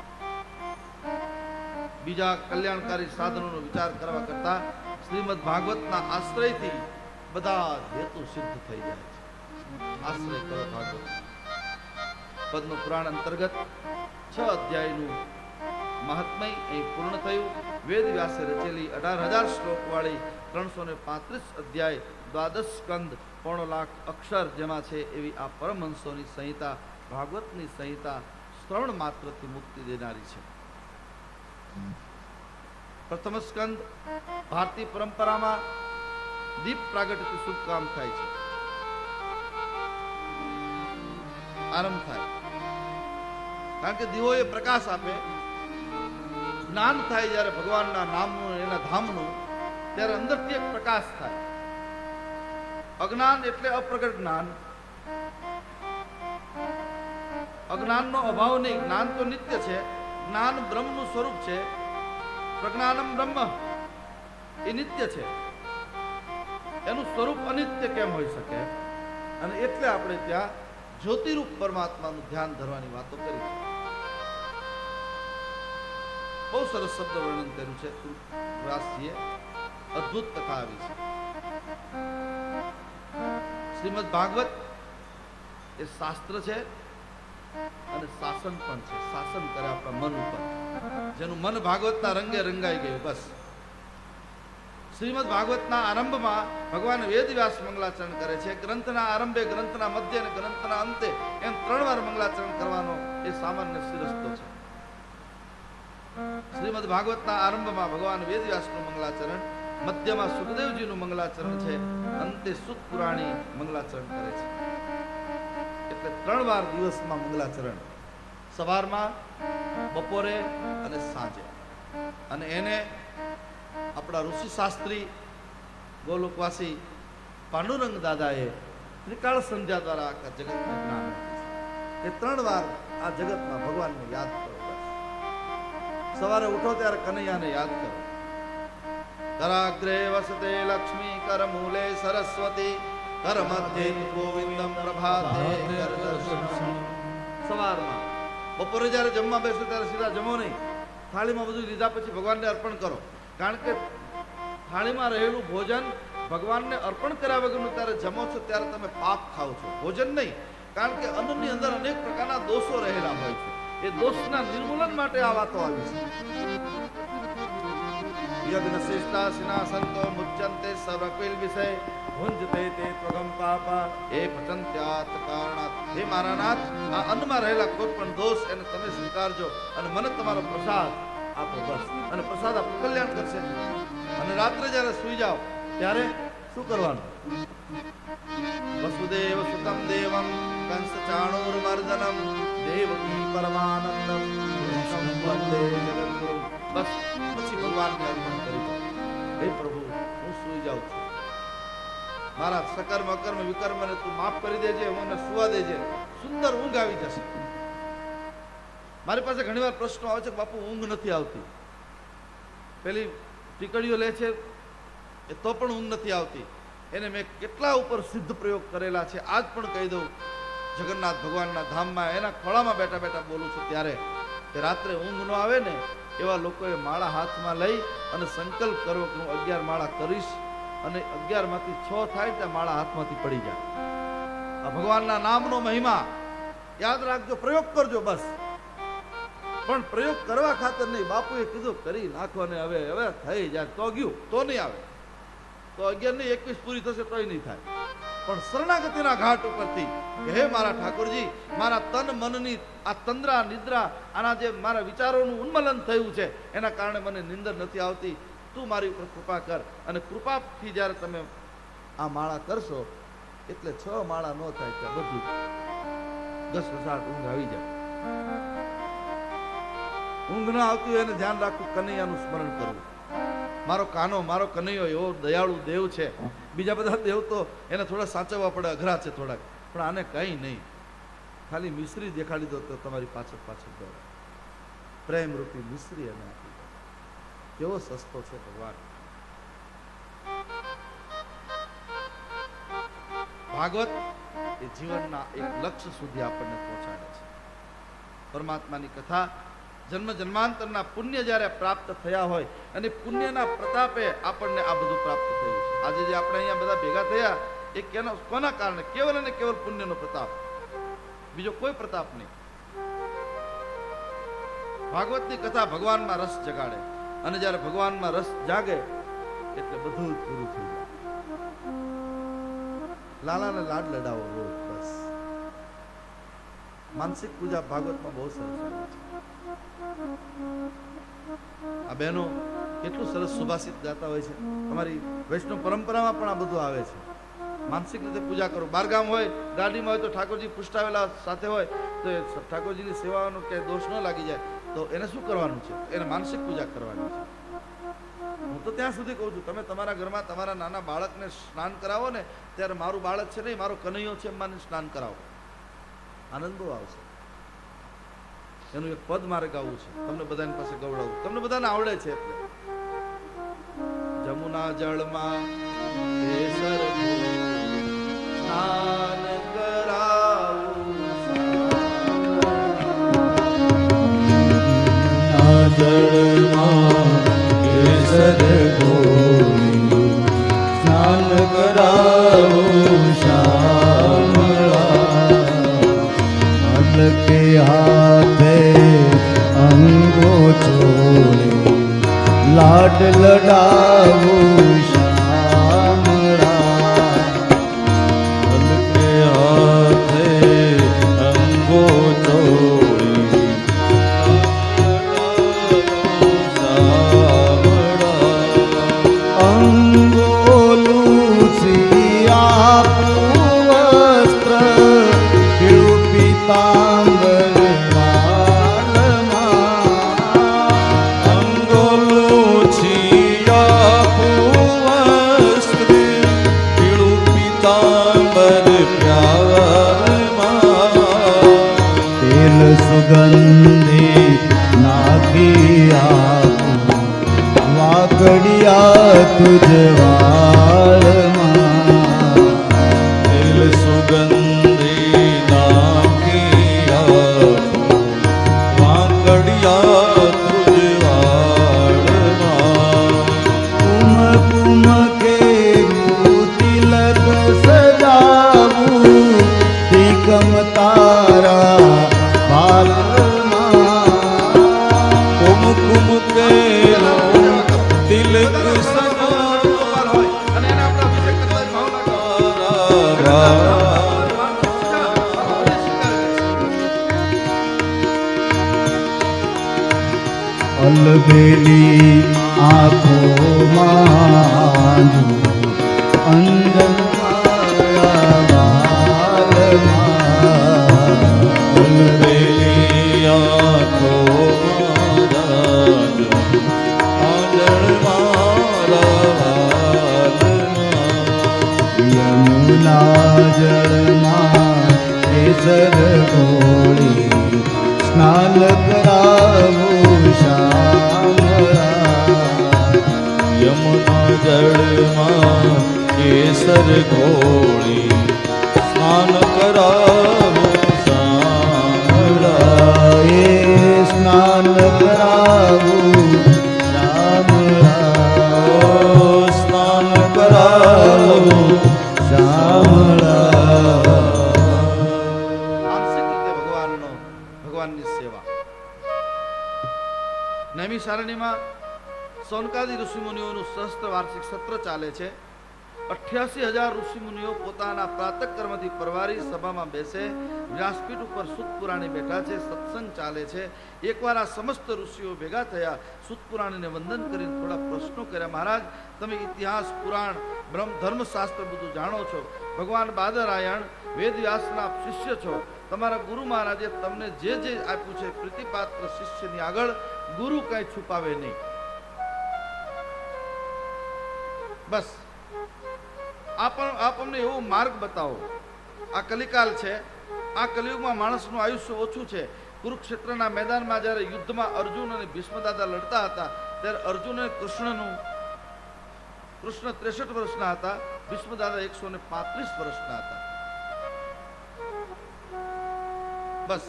બીજા કલ્યાણકારી સાધનોનો વિચાર કરવા કરતા શ્રીમદ ભાગવતના આશ્રયથી બધા હેતુ સિદ્ધ થઈ જાય છે. આશ્રય કરો ભાગવત. પદ્મ પુરાણ અંતર્ગત 6 અધ્યાયનું મહાત્મય અહીં પૂર્ણ થયું. વેદ વ્યાસે રચેલી 18,000 શ્લોક વાળી 335 અધ્યાય, 12 સ્કંદ, 1.5 લાખ અક્ષર જેમાં છે એવી આ પરમહંસોની સંહિતા, ભાગવતની સંહિતા શ્રવણ માત્રથી મુક્તિ દેનારી છે. પ્રથમ સ્કંદ ભારતીય પરંપરામાં દીપ પ્રાગટ્યથી શુભ કામ થાય છે, આરંભ થાય. કારણ કે દીવો એ પ્રકાશ આપે. જ્ઞાન થાય જ્યારે ભગવાનના નામનું, એના ધામનું, ત્યારે અંદરથી એક પ્રકાશ થાય. અજ્ઞાન એટલે અપ્રગટ જ્ઞાન. અજ્ઞાનનો અભાવ નહીં, જ્ઞાન તો નિત્ય છે. જ્ઞાન બ્રહ્મનું સ્વરૂપ છે. પ્રજ્ઞાનમ બ્રહ્મ એ નિત્ય છે. એનું સ્વરૂપ અનિત્ય કેમ હોઈ શકે? અને એટલે આપણે ત્યાં જ્યોતિરૂપ પરમાત્માનું ધ્યાન ધરવાની વાતો કરી છે. બહુ સરસ શબ્દ વર્ણન કર્યું છે વ્યાસજીએ. અદ્ભુત કથા આવી છે. શ્રીમદ ભાગવત એ શાસ્ત્ર છે અને શાસન પણ છે. શાસન કરે આપણા મન ઉપર. જેનું મન ભાગવતના રંગે રંગાઈ ગયું, બસ. શ્રીમદ ભાગવતના આરંભમાં ભગવાન વેદ વ્યાસ મંગલાચરણ કરે છે. ગ્રંથના આરંભે, ગ્રંથના મધ્ય અને ગ્રંથના અંતે એમ 3 વાર મંગલાચરણ કરવાનો એ સામાન્ય શિરસ્તો છે. શ્રીમદ ભાગવતના આરંભમાં ભગવાન વેદ વ્યાસનું મંગલાચરણ, મધ્યમાં સુખદેવજીનું મંગલાચરણ છે, અંતે સુત પુરાણી મંગલાચરણ કરે છે. એટલે 3 વાર દિવસમાં મંગલાચરણ, સવારમાં, બપોરે અને સાંજે. અને એને આપણા ઋષિ શાસ્ત્રી ગોલોકવાસી પાંડુરંગ દાદાએ ત્રિકાળ સંધ્યા દ્વારા આખા જગતને જ્ઞાન આપ્યું છે. એ 3 વાર આ જગતમાં ભગવાનને યાદ કરો. સવારે ઉઠો ત્યારે કનૈયાને યાદ કરો. કરાગ્રે વસતે લક્ષ્મી, કર મૂલે સરસ્વતી, કર મધ્યે ગોવિંદમ, પ્રભાતે કર દર્શનમ. સવારમાં. બપોરે જ્યારે જમવા બેસો ત્યારે સીધા જમો નહીં. થાળીમાં બધું લીધા પછી ભગવાનને અર્પણ કરો. કારણ કે થાળીમાં રહેલું ભોજન ભગવાનને અર્પણ કર્યા વગરનું ત્યારે જમો છો ત્યારે તમે પાપ ખાઓ છો, ભોજન નહીં. કારણ કે અન્નની અંદર અનેક પ્રકારના દોષો રહેલા હોય છે. એ દોષના નિર્મૂલન માટે આ વાતો આવી છે. યજ્ઞ શ્રેષ્ઠા સિનાસંતો મુચ્યંતે સર્વકિલ વિષય ભુંજતે તે ત્વગમ પાપા એ પચંત્યાત કારણાત. હે મારા નાથ, આ અન્નમાં રહેલા કોઈ પણ દોષ એને તમે સ્વીકારજો અને મને તમારો પ્રસાદ આપો, બસ. અને પ્રસાદ આપો, કલ્યાણ કરશે. અને રાત્રે જ્યારે સુઈ જાઓ ત્યારે શું કરવાનું? વસુદેવ સુતમ દેવમ કંસ ચાણૂરમર્દનમ દેવકી પરમાનંદમ વંદે જગદ્ગુરુ. બસ પછી ભગવાનને અર્પણ કરી દો. હે પ્રભુ, હું સુઈ જાઉં છું. મારા સકર્મ અકર્મ વિકર્મને તું માફ કરી દેજે, મને સુવા દેજે. સુંદર ઊંઘ આવી જશે. મારી પાસે ઘણીવાર પ્રશ્નો આવે છે કે બાપુ ઊંઘ નથી આવતી. પેલી ટીકડીઓ લે છે એ તો પણ ઊંઘ નથી આવતી. એને મેં કેટલા ઉપર સિદ્ધ પ્રયોગ કરેલા છે. આજ પણ કહી દઉં, જગન્નાથ ભગવાનના ધામમાં એના ખોળામાં બેઠા બેઠા બોલું છું ત્યારે કે રાત્રે ઊંઘ ન આવે ને એવા લોકોએ માળા હાથમાં લઈ અને સંકલ્પ કરવો કે હું 11 માળા કરીશ, અને 11 માંથી 6 થાય ત્યાં માળા હાથમાંથી પડી જાય. આ ભગવાનના નામનો મહિમા યાદ રાખજો, પ્રયોગ કરજો, બસ. પણ પ્રયોગ કરવા ખાતર નહીં. બાપુએ કીધું કરી નાખો ને હવે થઈ જાય તો ગયું, તો નહીં આવે. તો 11 નહીં 21 પૂરી થશે તોય નહીં થાય. પણ શરણાગતિના ઘાટ ઉપરથી કે હે મારા ઠાકોરજી, મારા તન મનની આ તંદ્રા નિદ્રા, આના જે મારા વિચારોનું ઉન્મલન થયું છે એના કારણે મને નિંદર નથી આવતી. તું મારી ઉપર કૃપા કર. અને કૃપાથી જ્યારે તમે આ માળા કરશો એટલે 6 માળા ન થાય ત્યાં બધું 10 ઊંઘ આવી જાય. ઊંઘ ન આવતી હોય એને ધ્યાન રાખવું, કનૈયાનું સ્મરણ કરવું. મારો કાનો, મારો કનૈયો એવો દયાળુ દેવ છે. બીજા બધા દેવ તો એને થોડા સાચવવા પડે, અઘરા છે થોડાક, પણ આને કંઈ નહીં. ખાલી મિશ્રી દેખાડી દો તો તમારી પાછળ પાછળ દોડે. પ્રેમ રૂપી મિશ્રી એને આપી દો. કેવો સસ્તો છે ભગવાન. ભાગવત એ જીવનના એક લક્ષ્ય સુધી આપણને પહોંચાડે છે. પરમાત્માની કથા જન્મ જન્માંતરના પુણ્ય જ્યારે પ્રાપ્ત થયા હોય અને પુણ્યના પ્રતાપે આપણને આ બધું પ્રાપ્ત થયું છે. આજે જે આપણે અહીંયા બધા ભેગા થયા એ કોના કારણે? કેવલ અને કેવલ પુણ્યનો પ્રતાપ, બીજો કોઈ પ્રતાપ નહીં. ભાગવતની કથા ભગવાનમાં રસ જગાડે અને જ્યારે ભગવાનમાં રસ જાગે એટલે બધું જ પૂરું થઈ જાય. લાલાને લાડ લડાવો રોજ, બસ. માનસિક પૂજા ભાગવતમાં બહુ સરસ આવે છે. આ બહેનો કેટલું સરસ સુભાષિત ગાતા હોય છે. અમારી વૈષ્ણવ પરંપરામાં પણ આ બધું આવે છે. માનસિક રીતે પૂજા કરો. બારગામ હોય, ગાડીમાં હોય તો ઠાકોરજી પુષ્ટાવેલા સાથે હોય તો ઠાકોરજીની સેવાનો ક્યાંય દોષ ન લાગી જાય તો એને શું કરવાનું છે? એને માનસિક પૂજા કરવાની છે. હું તો ત્યાં સુધી કહું છું, તમે તમારા ઘરમાં તમારા નાના બાળકને સ્નાન કરાવો ને ત્યારે મારું બાળક છે નહીં, મારો કનૈયો છે એમ માને સ્નાન કરાવો. આનંદ બહુ આવશે. એનું એક પદ મારે ગાવું છે, તમને બધાની પાસે ગવડાવું. તમને બધાને આવડે છે એટલે. જમુના જળમાં કેસર સ્નાન કરાવું, જળમાં કેસર ગોળી સ્નાન કરાવું શામળા, હલકે હાથે અંગો ચોળી લાડ લડાવું શામળા, હલકે હાથે અંગો ચોળી અંગોલું આપું વસ્ત્ર પીળું પીતાંબર વાળમાં, અંગોલું વસ્ત્ર પીળું પીતાંબર પ્યારમાં, તેલ સુગંધી નાખી આપું વાકડિયા તુજ વાળમાં, તેલ સુગંધી નાખી આપું વાંકડિયા તુજ વાળમાં, કુમ કુમ કેરું તિલક સજાવું તિકમ તારા બાલમાં, કુમકુમ કેરો તિલક ગોપાલ હોય અને એને આપણે અભિષેક કરવાની ભાવના કરો. અલબેલી આંખોમાં અંજન અલબેલી આંખોમાં રાજ આંજણ મારા વાલમાં, યમુના જળમાં કેસર ગોળી સ્નાન કરાવું શામળા, યમુના જળમાં કેસર ઘોળી સ્નાન કરાવો શામળા, એ સ્નાન કરાવું શામળા, સ્નાન કરાવો શામળા. માનસિક રીતે ભગવાનની સેવા. નૈમિષારણ્યમાં સૌનકાદી ઋષિમુનિઓનું સહસ્ત્ર વાર્ષિક સત્ર ચાલે છે. 88,000 ઋષિમુનિઓ પોતાના પ્રાતઃ કર્મથી પરવારી સભામાં બેસે. વ્યાસપીઠ ઉપર સૂત પુરાણી બેઠા છે, સત્સંગ ચાલે છે. એકવાર આ સમસ્ત ઋષિઓ ભેગા થયા, સૂત પુરાણીને વંદન કરીને થોડા પ્રશ્નો કર્યા. મહારાજ, તમે ઇતિહાસ, પુરાણ, ધર્મશાસ્ત્ર બધું જાણો છો, ભગવાન બાદરાયણ વેદવ્યાસના આપ શિષ્ય છો. તમારા ગુરુ મહારાજે તમને જે જે આપ્યું છે પ્રીતિપાત્ર શિષ્યની આગળ ગુરુ કઈ છુપાવે નહીં. બસ આપ અમને એવો માર્ગ બતાવો. આ કલિકાલ છે, આ કલિયુગમાં માણસનું આયુષ્ય ઓછું છે. કુરુક્ષેત્રના મેદાનમાં જ્યારે યુદ્ધમાં અર્જુન અને ભીષ્મ દાદા લડતા હતા ત્યારે અર્જુન અને કૃષ્ણ 63 વર્ષના હતા, ભીષ્મ દાદા 135 વર્ષના હતા. બસ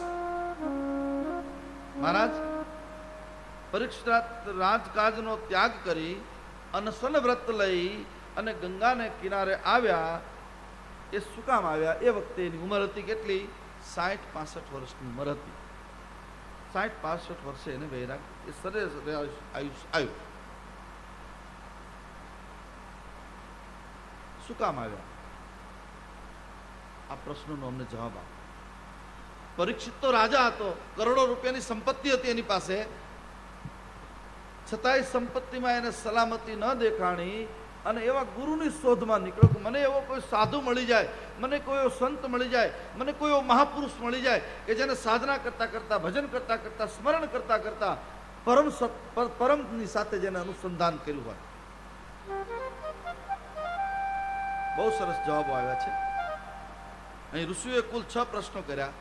મહારાજ પરીક્ષિત રાજકાજનો ત્યાગ કરી અનશન વ્રત લઈ અને ગંગાને કિનારે આવ્યા. એ શું કામ આવ્યા? એ વખતે એની ઉંમર હતી કેટલી? 60-65 વર્ષની ઉંમર હતી. 60-65 વર્ષે એને વૈરાગ એ સરેસ આયુષ્ય આવ્યું. શું કામ આવ્યા? આ પ્રશ્નનો અમને જવાબ આપો. પરીક્ષિત તો રાજા હતો, કરોડો રૂપિયાની સંપત્તિ હતી એની પાસે, છતાંય સંપત્તિમાં એને સલામતી ન દેખાણી અને એવા ગુરુની શોધમાં નીકળ્યો કે મને એવો કોઈ સાધુ મળી જાય, મને કોઈ એવો સંત મળી જાય, મને કોઈ એવો મહાપુરુષ મળી જાય કે જેને સાધના કરતા કરતા, ભજન કરતા કરતા, સ્મરણ કરતા કરતા પરમની સાથે જેને અનુસંધાન કર્યું હોય. બહુ સરસ જવાબો આવ્યા છે. અહીં ઋષિઓએ કુલ 6 પ્રશ્નો કર્યા.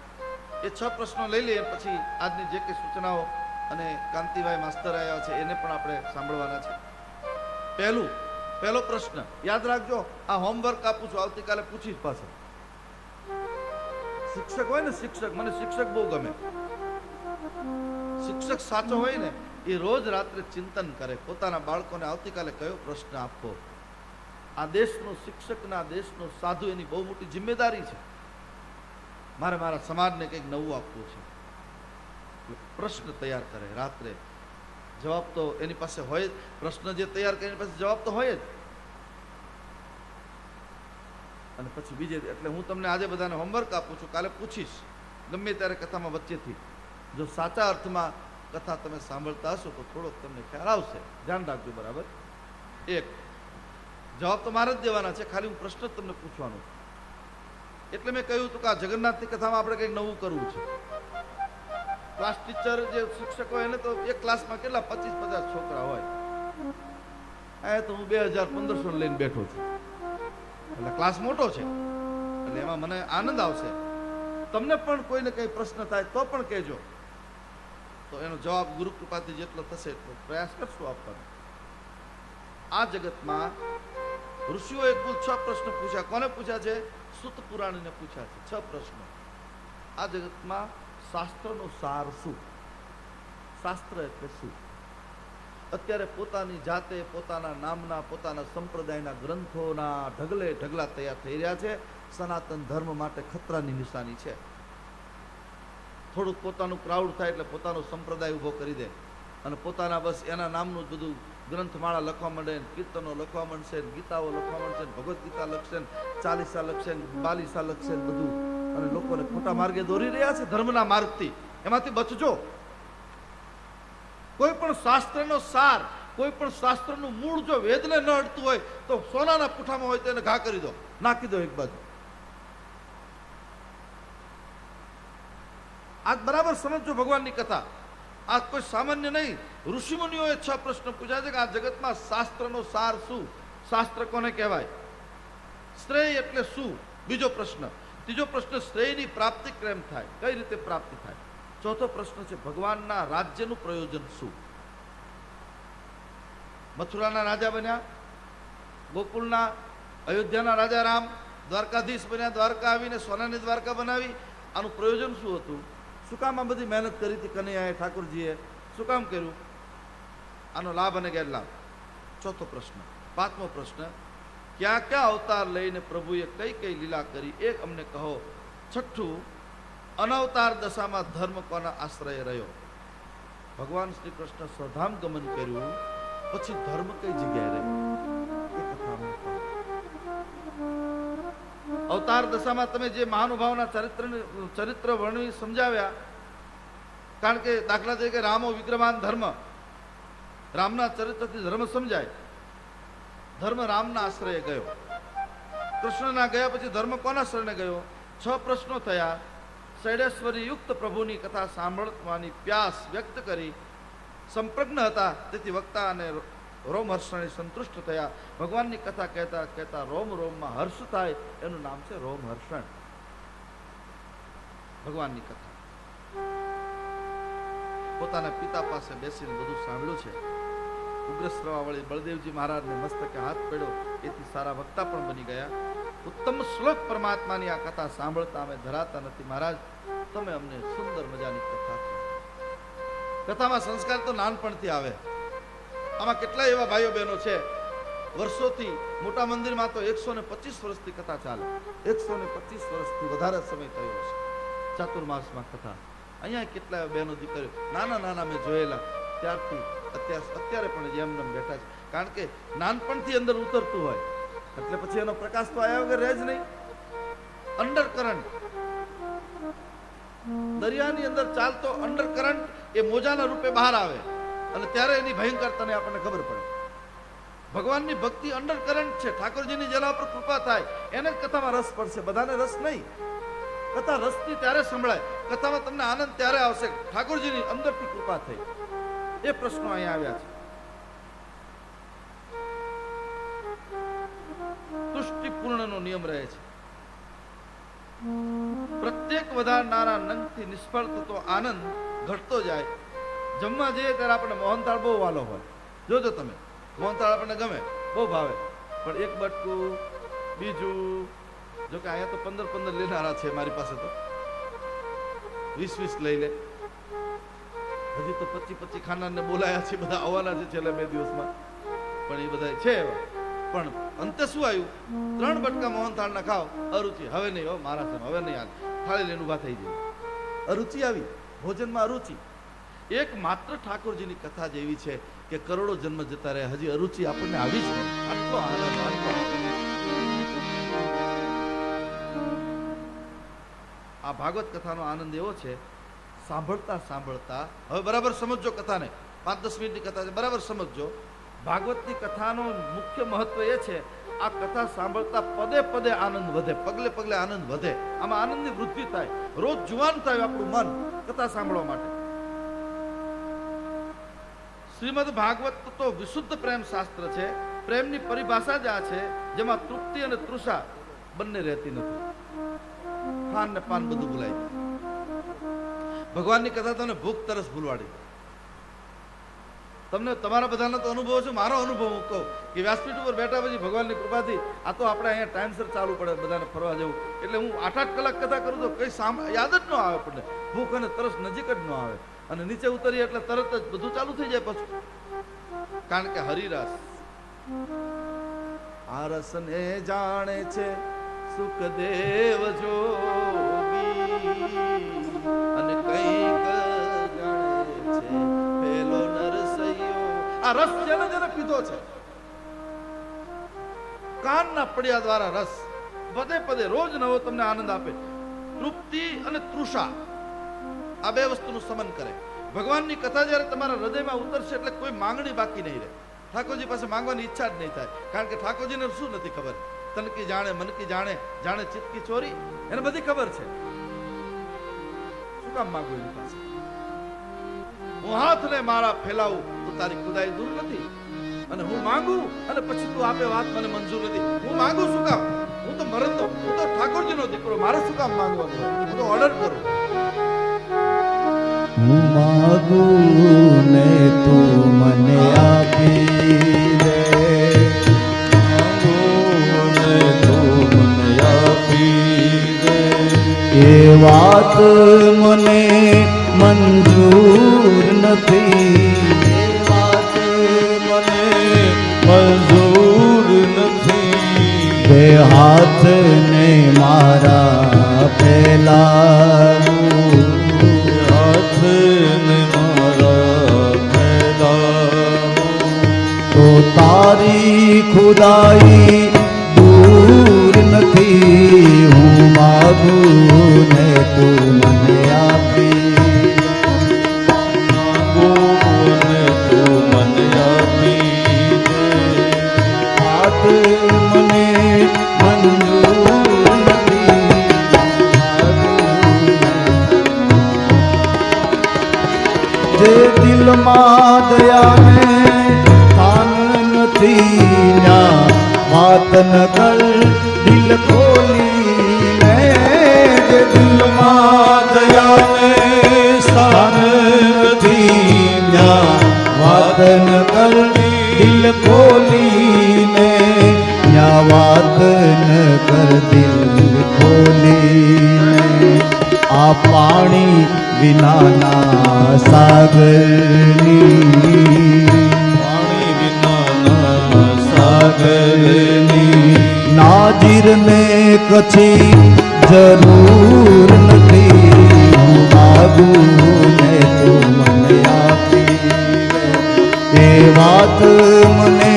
એ 6 પ્રશ્નો લઈ લઈએ, પછી આજની જે કંઈ સૂચનાઓ અને કાંતિભાઈ માસ્તર આવ્યા છે એને પણ આપણે સાંભળવાના છે. પહેલો પ્રશ્ન યાદ રાખજો. આ હોમવર્ક આપું છું, આવતીકાલે પૂછીશ પાછળ. શિક્ષક હોય ને, શિક્ષક, મને શિક્ષક બહુ ગમે. શિક્ષક સાચો હોય ને એ રોજ રાત્રે ચિંતન કરે પોતાના બાળકોને આવતીકાલે કયો પ્રશ્ન આપવો. આ દેશનો શિક્ષકના, દેશનો સાધુ, એની બહુ મોટી જિમ્મેદારી છે. મારે મારા સમાજને કંઈક નવું આપવું છે. પ્રશ્ન તૈયાર કરે રાત્રે. જવાબ તો એની પાસે હોય જ. પ્રશ્ન જે તૈયાર કરે એની પાસે જવાબ તો હોય જ. અને પછી બીજે, એટલે હું તમને આજે બધાને હોમવર્ક આપું છું, કાલે પૂછીશ ગમે ત્યારે કથામાં વચ્ચેથી. જો સાચા અર્થમાં કથા તમે સાંભળતા હશો તો થોડોક તમને ખ્યાલ આવશે. ધ્યાન રાખજો, બરાબર? એક જવાબ તો મારે જ દેવાના છે, ખાલી હું પ્રશ્ન જ તમને પૂછવાનો છું. એટલે મેં કહ્યું હતું કે આ જગન્નાથની કથામાં આપણે કંઈક નવું કરવું છે. ક્લાસ ટીચર જે શિક્ષક હોય એને તો એક ક્લાસમાં કેટલા 25-50 છોકરા હોય. આ તો હું 2000-1500 લઈને બેઠો છું. એટલે ક્લાસ મોટો છે, એટલે એમાં મને આનંદ આવશે. તમને પણ કોઈને કઈ પ્રશ્ન થાય તો પણ કહેજો, તો એનો જવાબ ગુરુ કૃપાથી જેટલો થશે એટલો પ્રયાસ કરશું આપવાનો. આ જગતમાં ઋષિઓએ કુલ 6 પ્રશ્ન પૂછ્યા. કોને પૂછ્યા છે? સુત પુરાણીને પૂછ્યા છે 6 પ્રશ્નો. આ જગતમાં શાસ્ત્રનો સાર શું? શાસ્ત્ર એટલે શું? અત્યારે પોતાની જાતે, પોતાના નામના, પોતાના સંપ્રદાયના ગ્રંથોના ઢગલા તૈયાર થઈ રહ્યા છે. સનાતન ધર્મ માટે ખતરાની નિશાની છે. થોડુંક પોતાનું પ્રાઉડ થાય એટલે પોતાનો સંપ્રદાય ઊભો કરી દે અને પોતાના બસ એના નામનું બધું ગ્રંથમાળા લખવા માંડે, કીર્તનો લખવા માંડશે, ગીતાઓ લખવા માંડશે, ભગવદ્ ગીતા લખશે, ચાલીસા લખશે, બાલીસા લખશે, બધું. અને લોકોને ખોટા માર્ગે દોરી રહ્યા છે ધર્મના માર્ગથી. એમાંથી બચજો. કોઈ પણ શાસ્ત્રનો સાર, કોઈ પણ શાસ્ત્રનું મૂળ જો વેદને ન અડતું હોય તો સોનાના પુઠામાં હોય તો એને ઘા કરી દો, નાખી દો એક બાજુ. આજ બરાબર સમજો ભગવાનની કથા. આ કોઈ સામાન્ય નહીં. ઋષિમુનિઓએ 6 પ્રશ્ન પૂછ્યા છે કે આ જગતમાં શાસ્ત્રનો સાર શું? શાસ્ત્ર કોને કહેવાય? શ્રેય એટલે શું? બીજો પ્રશ્ન. ત્રીજો પ્રશ્ન, શ્રેયની પ્રાપ્તિ કેમ થાય? કઈ રીતે પ્રાપ્તિ થાય? ચોથો પ્રશ્ન છે ભગવાનના રાજ્યનું પ્રયોજન શું? મથુરાના રાજા બન્યા, ગોકુળના, અયોધ્યાના રાજા રામ દ્વારકાધીશ બન્યા, દ્વારકા આવીને સોનાની દ્વારકા બનાવી. આનું પ્રયોજન શું હતું? શું કામ આ બધી મહેનત કરી હતી કનૈયાએ, ઠાકોરજીએ? શું કામ કર્યું? આનો લાભ અને ગેરલાભ. ચોથો પ્રશ્ન. 5મો પ્રશ્ન, ક્યાં ક્યાં અવતાર લઈને પ્રભુએ કઈ કઈ લીલા કરી એ અમને કહો. 6થું, અનવતાર દશામાં ધર્મ કોના આશ્રય રહ્યો? ભગવાન શ્રી કૃષ્ણ સ્વધામ ગમન કર્યું પછી ધર્મ કઈ જગ્યાએ રહ્યો? એ કથા અમને કહો. અવતાર દશામાં તમે જે મહાનુભાવના ચરિત્ર વર્ણવી સમજાવ્યા, કારણ કે દાખલા તરીકે રામો વિગ્રહવાન ધર્મ, રામના ચરિત્રથી ધર્મ સમજાય. ધર્મ રામના આશ્રય ગયો. કૃષ્ણના ગયા પછી ધર્મ કોના શરણે ગયો? 6 પ્રશ્નો થયા. શૈલેશ્વરી યુક્ત પ્રભુની કથા સાંભળવાની પ્યાસ વ્યક્ત કરી. સંપ્રજ્ઞ હતા, તેથી વક્તા અને રોમહર્ષણે સંતુષ્ટ થયા. ભગવાનની કથા કહેતા કહેતા રોમ રોમમાં હર્ષ થાય, એનું નામ છે રોમહર્ષણ. ભગવાનની કથા પોતાના પિતા પાસે બેસીને બધું સાંભળ્યું છે. ઉગ્રશ્રવાવળી બળદેવજી મહારાજને મસ્તકે હાથ પડ્યો, એથી સારા વક્તા પણ બની ગયા. ઉત્તમ શ્લોક પરમાત્માની આ કથા સાંભળતા અમે ધરાતા નથી. મહારાજ, તમે અમને સુંદર મજાની કથા કહો. કથામાં સંસ્કાર તો નાનપણથી આવે. આમાં કેટલા એવા ભાઈઓ બહેનો છે, વર્ષોથી મોટા મંદિરમાં તો 125 વર્ષથી કથા ચાલે. 125 વર્ષથી વધારે સમય થયો છે ચાતુર્માસમાં કથા. અહીંયા કેટલા બહેનો દીકરીઓ નાના નાના મેં જોયેલા, ત્યારથી અત્યારે પણ જેમ બેઠા છે. કારણ કે નાનપણથી અંદર ઉતરતું હોય એટલે પછી એનો પ્રકાશ તો આયા વગર રહે જ નહીં. અંડર કરંટ, દરિયાની અંદર ચાલતો અંડર કરંટ એ મોજાના રૂપે બહાર આવે અને ત્યારે એની ભયંકરતાને આપણને ખબર પડે. ભગવાનની ભક્તિ અંડર કરંટ છે. ઠાકોરજીની જેના પર કૃપા થાય એને જ કથામાં રસ પડશે, બધાને રસ નહીં. કથા રસથી ત્યારે સંભળાય, કથામાં તમને આનંદ ત્યારે આવશે ઠાકોરજીની અંદરથી કૃપા થઈ. એ પ્રશ્નો અહીંયા આવ્યા છે. તુષ્ટિપૂર્ણનો નિયમ રહે છે. પ્રત્યેક વધારનારા નંગથી નિષ્ફળ થતો આનંદ ઘટતો જાય. જમવા જઈએ ત્યારે આપણે મોહનથાળ બહુ વાલો હોય. જોજો તમે, મોહનથાળ આપણને ગમે, બહુ ભાવે, પણ એક બટકું બીજું, જોકે અહીંયા તો 15 લેનારા છે, મારી પાસે તો 20 લઈ લે. હજી તો 25 ખાનારને બોલાયા છે, બધા આવવાના છે છેલ્લા 2 દિવસમાં, પણ એ બધા છે એવા. પણ અંતે શું આવ્યું? 3 બટકા મોહનથાળ ના ખાઓ, અરુચિ. હવે નહીં હો મારા છે, હવે નહીં હાલ, થાળી લઈને ઉભા થઈ જાય. અરુચિ આવી, ભોજનમાં અરુચિ. એક માત્ર ઠાકોરજીની કથા જેવી છે કે કરોડો જન્મ જતા રહે, હજી અરુચિ આપણને આવી જ નહીં. આટલો આનંદ, આટલો આ ભાગવત કથાનો આનંદ એવો છે, સાંભળતા સાંભળતા, હવે બરાબર સમજો કથાને, 5-10 મિનિટની કથા છે, બરાબર સમજો. ભાગવતની કથાનો મુખ્ય મહત્વ એ છે, આ કથા સાંભળતા પદે પદે આનંદ વધે, પગલે પગલે આનંદ વધે. આમાં આનંદની વૃદ્ધિ થાય, રોજ જુવાન થાય આપણું મન કથા સાંભળવા માટે. શ્રીમદ ભાગવત તો વિશુદ્ધ પ્રેમ શાસ્ત્ર છે. પ્રેમની પરિભાષા જ આ છે, જેમાં તૃપ્તિ અને તૃષા બંને રહેતી નથી. ખાન ને પાન બધું ભૂલાઈ જાય. ભગવાનની કથા તમને ભૂખ તરસ ભૂલવાડી. તમને તમારા બધાનો તો અનુભવ છે, મારો અનુભવ હું કહું કે વ્યાસપીઠ ઉપર બેઠા પછી ભગવાનની કૃપાથી આ તો આપણે અહીંયા ટાઈમસર ચાલુ પડે બધાને ફરવા જવું, એટલે હું 8-8 કલાક કથા કરું તો કઈ યાદ જ ન આવે આપણને. ભૂખ અને તરસ નજીક જ ન આવે, અને નીચે ઉતરીએ એટલે તરત જ બધું ચાલુ થઈ જાય પછી. કારણ કે હરિરસ, આ રસને જાણે છે સુખદેવ જોગી, અને કઈક જાણે છે પેલો નરસૈયો. આ રસ જેને જેને પીધો છે, કાનના પડ્યા દ્વારા રસ પદે પદે રોજ નવો તમને આનંદ આપે. તૃપ્તિ અને તૃષા આ બે વસ્તુનું સમન કરે. ભગવાનની કથા જ્યારે તમારા હૃદયમાં ઉતરશે એટલે કોઈ માંગણી બાકી નહીં રહે. ઠાકોરજી પાસે માંગવાની ઈચ્છા જ નહીં થાય, કારણ કે ઠાકોરજીને શું નથી ખબર? તન કી જાણે, મન કી જાણે, જાણે ચિત્ત કી ચોરી, એને બધી ખબર છે. શું કામ માંગુ એની પાસે? હું હાથ ને મારા ફેલાવું તો તારી ખુદાઈ દૂર નથી, અને હું માંગુ અને પછી તું આપે વાત મને મંજૂર નથી. હું માંગુ શું કામ? હું તો મરદ તો, હું તો ઠાકોરજીનો દીકરો, મારે શું કામ માંગવાનું? હું તો ઓર્ડર કરું. હું માગું ને તું મને આપી દે, માગું ને તું મને આપી દે. એ વાત મને મંજૂર નથી, એ વાત મને મંજૂર નથી. બે હાથ ને મારા ફેલાવું, હાથને મારા ફેલાવું, તો તારી ખુદાઈ દૂર નથી. હું માગું ને તું મને આપી, માગું ને તું મને આપી દે. હાથ મને મંજૂર દયાને સ્થાન નથી ન્યા વાત ન કર દિલ ખોલીને જે દિલમાં દયાને સ્થાન નથી ન્યા વાત ન કર દિલ ખોલીને ન્યા વાત ન કર દિલ ખોલીને આ પાણી વિનાના સાગરની પાણી વિનાના સાગરની નાજીરને કછી જરૂર નથી હું માગું ને તું મને આપી દે. એ વાત મને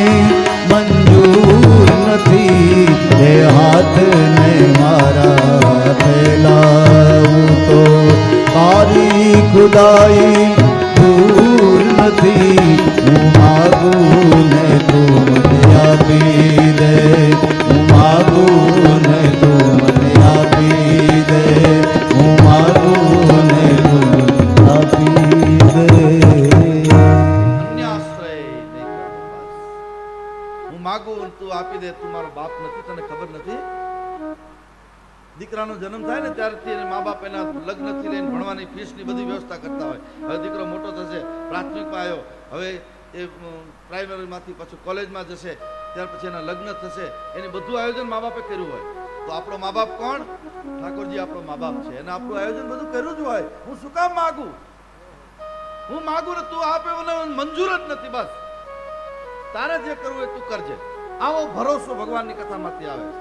મંજૂર નથી એ હાથને મારા ફેલાવું તો તારી ખુદાઈ દૂર નથી હું માગું ને તું મને આપી દે હું માગું ને તું મને આપી દે હું માગું ને તું આપી દે. અન્ય આશ્રય નહીં કરવો બસ. હું માગું અને તું આપી દે. તું મારો બાપ નથી, તને ખબર નથી? દીકરાનો જન્મ થાય ને ત્યારથી એને મા બાપ એના લગ્નથી લઈને ભણવાની ફીસની બધી વ્યવસ્થા કરતા હોય. હવે દીકરો મોટો થશે, પ્રાથમિકમાં આવ્યો, હવે એ પ્રાઇમરીમાંથી પાછું કોલેજમાં જશે, ત્યાર પછી એના લગ્ન થશે, એની બધું આયોજન મા બાપે કર્યું હોય. તો આપણો મા બાપ કોણ? ઠાકોરજી આપણો મા બાપ છે, અને આપણું આયોજન બધું કર્યું જ હોય. હું શું કામ માગું? હું માગું ને તું આપે મને મંજૂર જ નથી. બસ તારે જે કરવું એ તું કરજે. આવો ભરોસો ભગવાનની કથામાંથી આવે છે.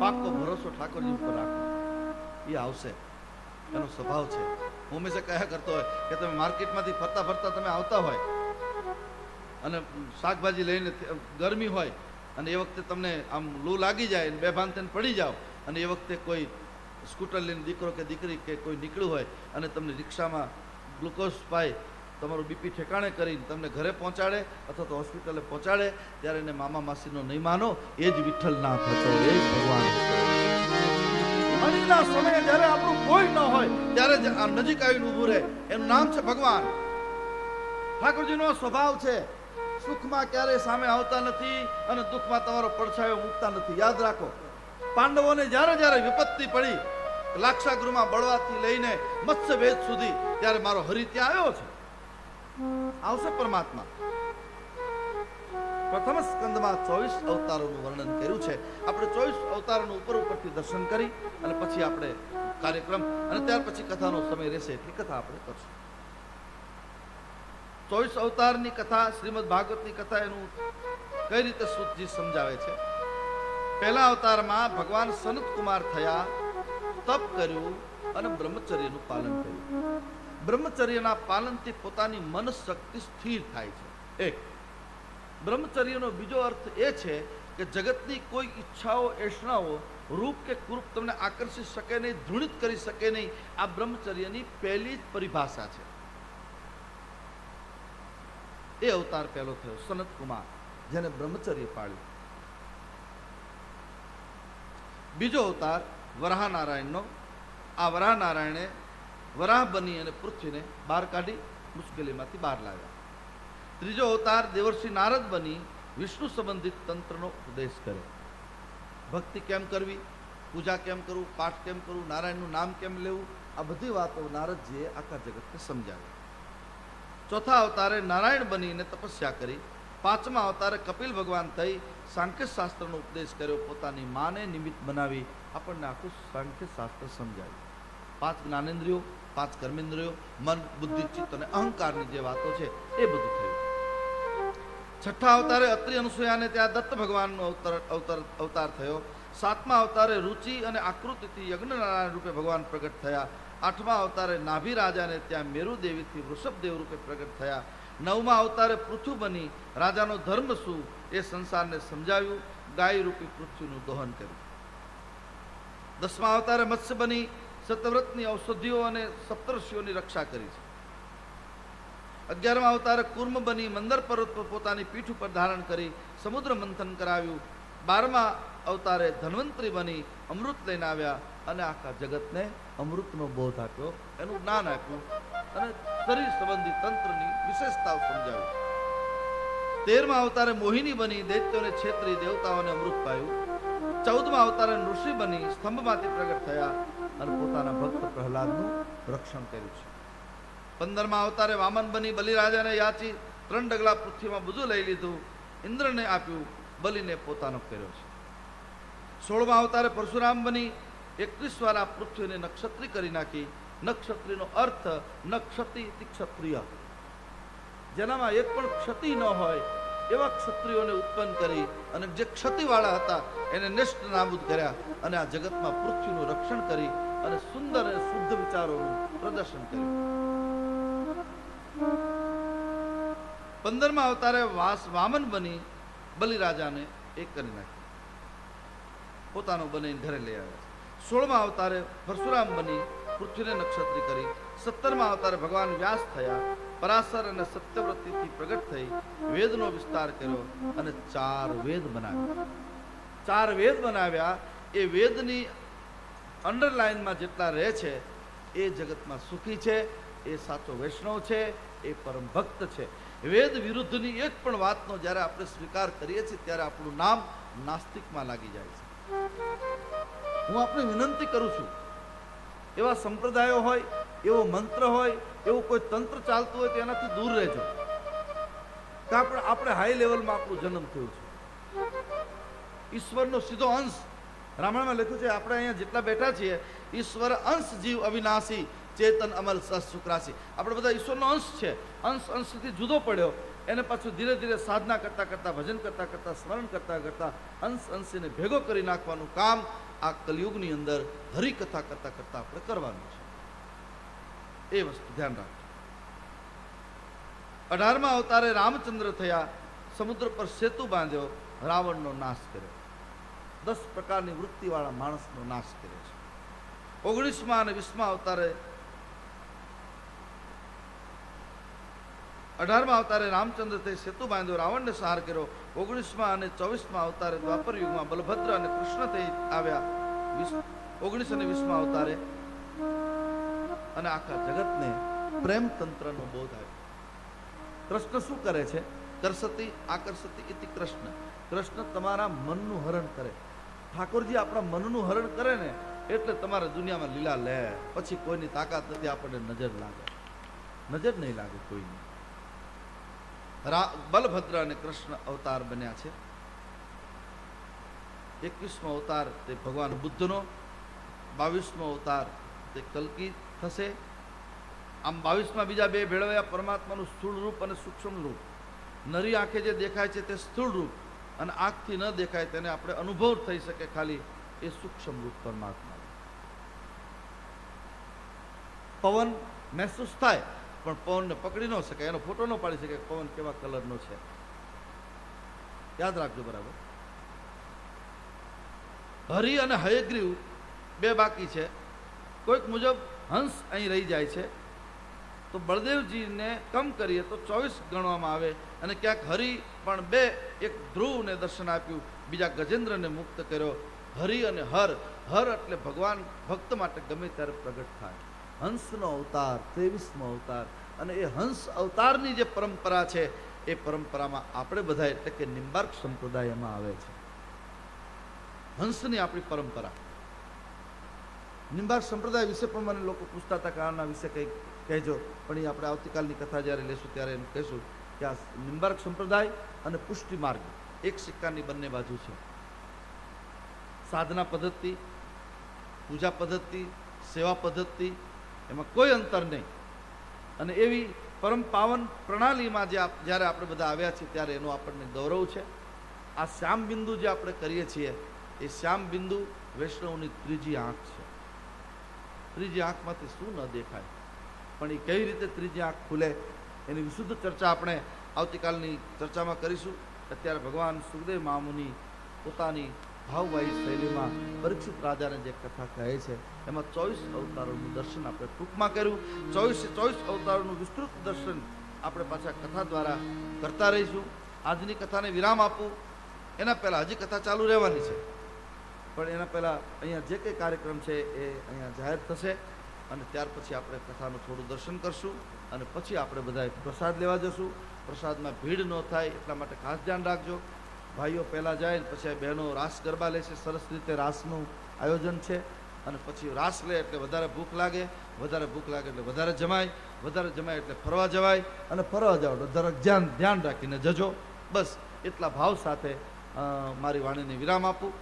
પાક્કો ભરોસો ઠાકોરજી ઉપર રાખો, એ આવશે. એનો સ્વભાવ છે. હું હંમેશા કહ્યા કરતો હોય કે તમે માર્કેટમાંથી ફરતા ફરતા તમે આવતા હોય અને શાકભાજી લઈને ગરમી હોય અને એ વખતે તમને આમ લૂ લાગી જાય અને બેભાન થઈને પડી જાઓ, અને એ વખતે કોઈ સ્કૂટર લઈને દીકરો કે દીકરી કે કોઈ નીકળ્યું હોય અને તમને રિક્ષામાં ગ્લુકોઝ પાય, તમારું બીપી ઠેકાણે કરીને તમને ઘરે પહોંચાડે અથવા તો હોસ્પિટલે પહોંચાડે, ત્યારે એને મામા માસીનો નહીં માનો. એ જ વિઠ્ઠલનાથ હતો, એ જ ભગવાન હતો. અણીના સમયે જ્યારે આપણું કોઈ ન હોય ત્યારે જ આ નજીક આવીને ઊભું રહે, એનું નામ છે ભગવાન. ઠાકોરજીનો સ્વભાવ છે, સુખમાં ક્યારેય સામે આવતા નથી અને દુઃખમાં તમારો પડછાયો મૂકતા નથી. યાદ રાખો, પાંડવોને જ્યારે જ્યારે વિપત્તિ પડી, લાક્ષાગૃહમાં બળવાથી લઈને મત્સ્યભેદ સુધી, ત્યારે મારો હરિ ત્યાં આવ્યો છે. આવશે પરમાત્મા. પ્રથમ સ્કંદમાં 24 અવતારોનું વર્ણન કર્યું છે. આપણે 24 અવતારોનું ઉપરથી દર્શન કરી અને પછી આપણે કાર્યક્રમ અને ત્યાર પછી કથાનો સમય રહેશે એટલી કથા આપણે કરશું. 24 અવતારની કથા, શ્રીમદ ભાગવતની કથા, એનું કઈ રીતે સુતજી સમજાવે છે. પહેલા અવતારમાં ભગવાન સનત કુમાર થયા, તપ કર્યું અને બ્રહ્મચર્યનું પાલન કર્યું. બ્રહ્મચર્યના પાલનથી પોતાની મન શક્તિ સ્થિર થાય છે. એક બ્રહ્મચર્યનો બીજો અર્થ એ છે કે જગતની કોઈ ઈચ્છાઓ, એષણાઓ, રૂપ કે કુરૂપ તમને આકર્ષી શકે નહીં, ધૃણિત કરી શકે નહીં. આ બ્રહ્મચર્યની પહેલી જ પરિભાષા છે. એ અવતાર પહેલો થયો સનત કુમાર, જેને બ્રહ્મચર્ય પાળ્યું. બીજો અવતાર વરાહ નારાયણનો. આ વરાહ નારાયણે વરાહ બની અને પૃથ્વીને બહાર કાઢી, મુશ્કેલીમાંથી બહાર લાવ્યા. ત્રીજો અવતાર દેવર્ષિ નારદ બની વિષ્ણુ સંબંધિત તંત્રનો ઉપદેશ કરે. ભક્તિ કેમ કરવી, પૂજા કેમ કરવું, પાઠ કેમ કરવું, નારાયણનું નામ કેમ લેવું, આ બધી વાતો નારદજીએ આખા જગતને સમજાવી. ચોથા અવતારે નારાયણ બનીને તપસ્યા કરી. પાંચમા અવતારે કપિલ ભગવાન થઈ સાંખ્ય શાસ્ત્રનો ઉપદેશ કર્યો. પોતાની માને નિમિત્ત બનાવી આપણને આખું સાંખ્ય શાસ્ત્ર સમજાવ્યું. 5 જ્ઞાનેન્દ્રિયો, 5 કર્મેન્દ્રિયો, મન, બુદ્ધિ, ચિત્ત અને અહંકારની જે વાતો છે એ બધું થયું. છઠ્ઠા અવતારે અત્રિ અનુસૂયાને ત્યાં દત્ત ભગવાનનો અવતાર થયો. સાતમા અવતારે રુચિ અને આકૃતિથી યજ્ઞનારાયણ રૂપે ભગવાન પ્રગટ થયા. આઠમા અવતારે નાભી રાજાને ત્યાં મેરુદેવીથી વૃષભદેવ રૂપે પ્રગટ થયા. નવમા અવતારે પૃથુ બની રાજાનો ધર્મ શું એ સંસારને સમજાવ્યું. ગાય રૂપી પૃથ્વીનું દોહન કર્યું. 10મા અવતારે મત્સ્ય બની સતવ્રતની ઔષધિઓ અને સપ્તર્ષિઓની રક્ષા કરી છે. 11મા અવતારે કુર્મ બની મંદર પર્વત પર પોતાની પીઠ ઉપર ધારણ કરી સમુદ્ર મંથન કરાવ્યું. 12મા અવતારે ધન્વંતરી બની અમૃત લઈને આવ્યા અને આખા જગતને અમૃતનો બોધ આપ્યો, એનું જ્ઞાન આપ્યું અને શરીર સંબંધી તંત્રની વિશેષતાઓ સમજાવી. 13મા અવતારે મોહિની બની દૈત્યોને છેતરી દેવતાઓને અમૃત પાયું. 14મા અવતારે ઋષિ બની સ્તંભમાંથી પ્રગટ થયા અને પોતાના ભક્ત પ્રહલાદનું રક્ષણ કર્યું છે. 15મા અવતારે વામન બની બલિરાજાને યાચી 3 ડગલા પૃથ્વીમાં બધું લઈ લીધું, ઇન્દ્રને આપ્યું, બલિને પોતાનો કર્યો છે. 16મા અવતારે પરશુરામ બની 21 વાર આ પૃથ્વીને નક્ષત્રી કરી નાખી. નક્ષત્રીનો અર્થ નક્ષતિ ક્ષત્રિય, જેનામાં એક પણ ક્ષતિ ન હોય એવા ક્ષત્રિયોને ઉત્પન્ન કરી અને જે ક્ષતિવાળા હતા એને નષ્ટ નાબૂદ કર્યા અને આ જગતમાં પૃથ્વીનું રક્ષણ કરી અને સુંદર અને શુદ્ધ વિચારોનું પ્રદર્શન કર્યું. 15મા અવતારે વામન બની બલિરાજાને એક કરી નાખ્યો, પોતાનો બનાવીને ઘરે લઈ આવ્યા. 16મા અવતારે પરશુરામ બની પૃથ્વીને નક્ષત્રી કરી. 17મા અવતારે ભગવાન વ્યાસ થયા, પરાશર અને સત્યવ્રતિથી પ્રગટ થઈ વેદનો વિસ્તાર કર્યો અને 4 વેદ બનાવ્યા. 4 વેદ બનાવ્યા. એ વેદની અંડરલાઇનમાં જેટલા રહે છે એ જગતમાં સુખી છે, એ સાચો વૈષ્ણવ છે, એ પરમ ભક્ત છે. વેદ વિરુદ્ધની એક પણ વાતનો જ્યારે આપણે સ્વીકાર કરીએ છીએ ત્યારે આપણું નામ નાસ્તિકમાં લાગી જાય છે. હું આપને વિનંતી કરું છું, એવા સંપ્રદાયો હોય, એવો મંત્ર હોય, એવું કોઈ તંત્ર ચાલતું હોય તો એનાથી દૂર રહેજો. કે આપણે હાઈ લેવલમાં આપણું જન્મ થયું છે. ઈશ્વરનો સીધો અંશ રામાયણમાં લખ્યું છે. આપણે અહીંયા જેટલા બેઠા છીએ, ઈશ્વર અંશ જીવ અવિનાશી ચેતન અમલ શુક્રાસી. આપણે બધા ઈશ્વરનો અંશ છે. અંશથી જુદો પડ્યો, એને પાછું ધીરે ધીરે સાધના કરતા કરતા, ભજન કરતા કરતા, સ્મરણ કરતા કરતા અંશને ભેગો કરી નાખવાનું કામ આ કલયુગની અંદર હરિકથા કરતા કરતા આપણે કરવાનું છે. એ વસ્તુ ધ્યાન રાખજો. 18મા અવતારે રામચંદ્ર થયા, સમુદ્ર પર સેતુ બાંધ્યો, રાવણનો નાશ કર્યો. 10 પ્રકારની વૃત્તિવાળા માણસનો નાશ કર્યો છે. 19મા અને 20મા અવતારે 18મા અવતારે રામચંદ્ર થઈ સેતુ બાંધ્યો, રાવણને સંહાર કર્યો. 19મા અને 24મા અવતારે દ્વાપર યુગમાં બલભદ્ર અને કૃષ્ણ થઈ આવ્યા. 19 અને 20મા અવતારે અને આખા જગતને પ્રેમ તંત્રનો બોધ આવ્યો. કૃષ્ણ શું કરે છે? કરસતી આકર્ષતી ઇતિ કૃષ્ણ. કૃષ્ણ તમારા મનનું હરણ કરે. ઠાકોરજી આપણા મનનું હરણ કરે ને એટલે તમારે દુનિયામાં લીલા લે. પછી કોઈની તાકાત નથી આપણને નજર લાગે, નજર નહીં લાગે કોઈની. બલભદ્ર અને કૃષ્ણ અવતાર બન્યા છે. 21મો અવતાર તે ભગવાન બુદ્ધનો, 22મો અવતાર તે કલ્કી થશે. આમ 22માં બીજા 2 ભેળવ્યા, પરમાત્માનું સ્થૂળ રૂપ અને સૂક્ષ્મ રૂપ. નરી આંખે જે દેખાય છે તે સ્થૂળ રૂપ, અને આંખથી ન દેખાય તેને આપણે અનુભવ થઈ શકે ખાલી, એ સૂક્ષ્મ રૂપ પરમાત્મા. પવન મહેસૂસ થાય પણ પવનને પકડી ન શકાય, એનો ફોટો ન પાડી શકે પવન કેવા કલરનો છે. યાદ રાખજો બરાબર. હરિ અને હયગ્રીવ 2 બાકી છે. કોઈક મુજબ હંસ અહીં રહી જાય છે તો બળદેવજીને કમ કરીએ તો 24 ગણવામાં આવે. અને ક્યાંક હરિ પણ 2, એક ધ્રુવને દર્શન આપ્યું, બીજા ગજેન્દ્રને મુક્ત કર્યો. હરિ અને હર, હર એટલે ભગવાન ભક્ત માટે ગમે ત્યારે પ્રગટ થાય. હંસનો અવતાર 23મો અવતાર. અને એ હંસ અવતારની જે પરંપરા છે એ પરંપરામાં આપણે બધા એટલે કે નિંબાર્ક સંપ્રદાયમાં આવે છે. હંસની આપણી પરંપરા. નિંબાર્ક સંપ્રદાય વિશે પણ મને લોકો પૂછતા હતા કે આના વિશે કંઈક કહેજો, પણ એ આપણે આવતીકાલની કથા જ્યારે લેશું ત્યારે એમ કહેશું કે આ નિંબાર્ક સંપ્રદાય અને પુષ્ટિ માર્ગ એક સિક્કાની બંને બાજુ છે. સાધના પદ્ધતિ, પૂજા પદ્ધતિ, સેવા પદ્ધતિ, એમાં કોઈ અંતર નહીં. અને એવી પરમ પાવન પ્રણાલીમાં જ્યારે આપણે બધા આવ્યા છીએ ત્યારે એનો આપણને ગૌરવ છે. આ શ્યામ બિંદુ જે આપણે કરીએ છીએ એ શ્યામ બિંદુ વૈષ્ણવની ત્રીજી આંખ છે. ત્રીજી આંખમાંથી શું ન દેખાય, પણ એ કઈ રીતે ત્રીજી આંખ ખુલે એની વિશુદ્ધ ચર્ચા આપણે આવતીકાલની ચર્ચામાં કરીશું. અત્યારે ભગવાન સુખદેવ મહામુનિ પોતાની ભાવવાહી શૈલીમાં પરીક્ષિત રાજાને જે કથા કહે છે એમાં 24 અવતારોનું દર્શન આપણે ટૂંકમાં કર્યું. 24 અવતારોનું વિસ્તૃત દર્શન આપણે પાછા કથા દ્વારા કરતા રહીશું. આજની કથાને વિરામ આપું. એના પહેલાં હજી કથા ચાલુ રહેવાની છે, પણ એના પહેલાં અહીંયા જે કંઈ કાર્યક્રમ છે એ અહીંયા જાહેર થશે અને ત્યાર પછી આપણે કથાનું થોડું દર્શન કરશું અને પછી આપણે બધાએ પ્રસાદ લેવા જશું. પ્રસાદમાં ભીડ ન થાય એટલા માટે ખાસ ધ્યાન રાખજો. ભાઈઓ પહેલાં જાય ને પછી આ બહેનો રાસ ગરબા લે છે. સરસ રીતે રાસનું આયોજન છે અને પછી રાસ લે એટલે વધારે ભૂખ લાગે એટલે વધારે જમાય એટલે ફરવા જવાય અને ફરવા જાવ એટલે જરાક ધ્યાન રાખીને જજો. બસ એટલા ભાવ સાથે મારી વાણીને વિરામ આપું.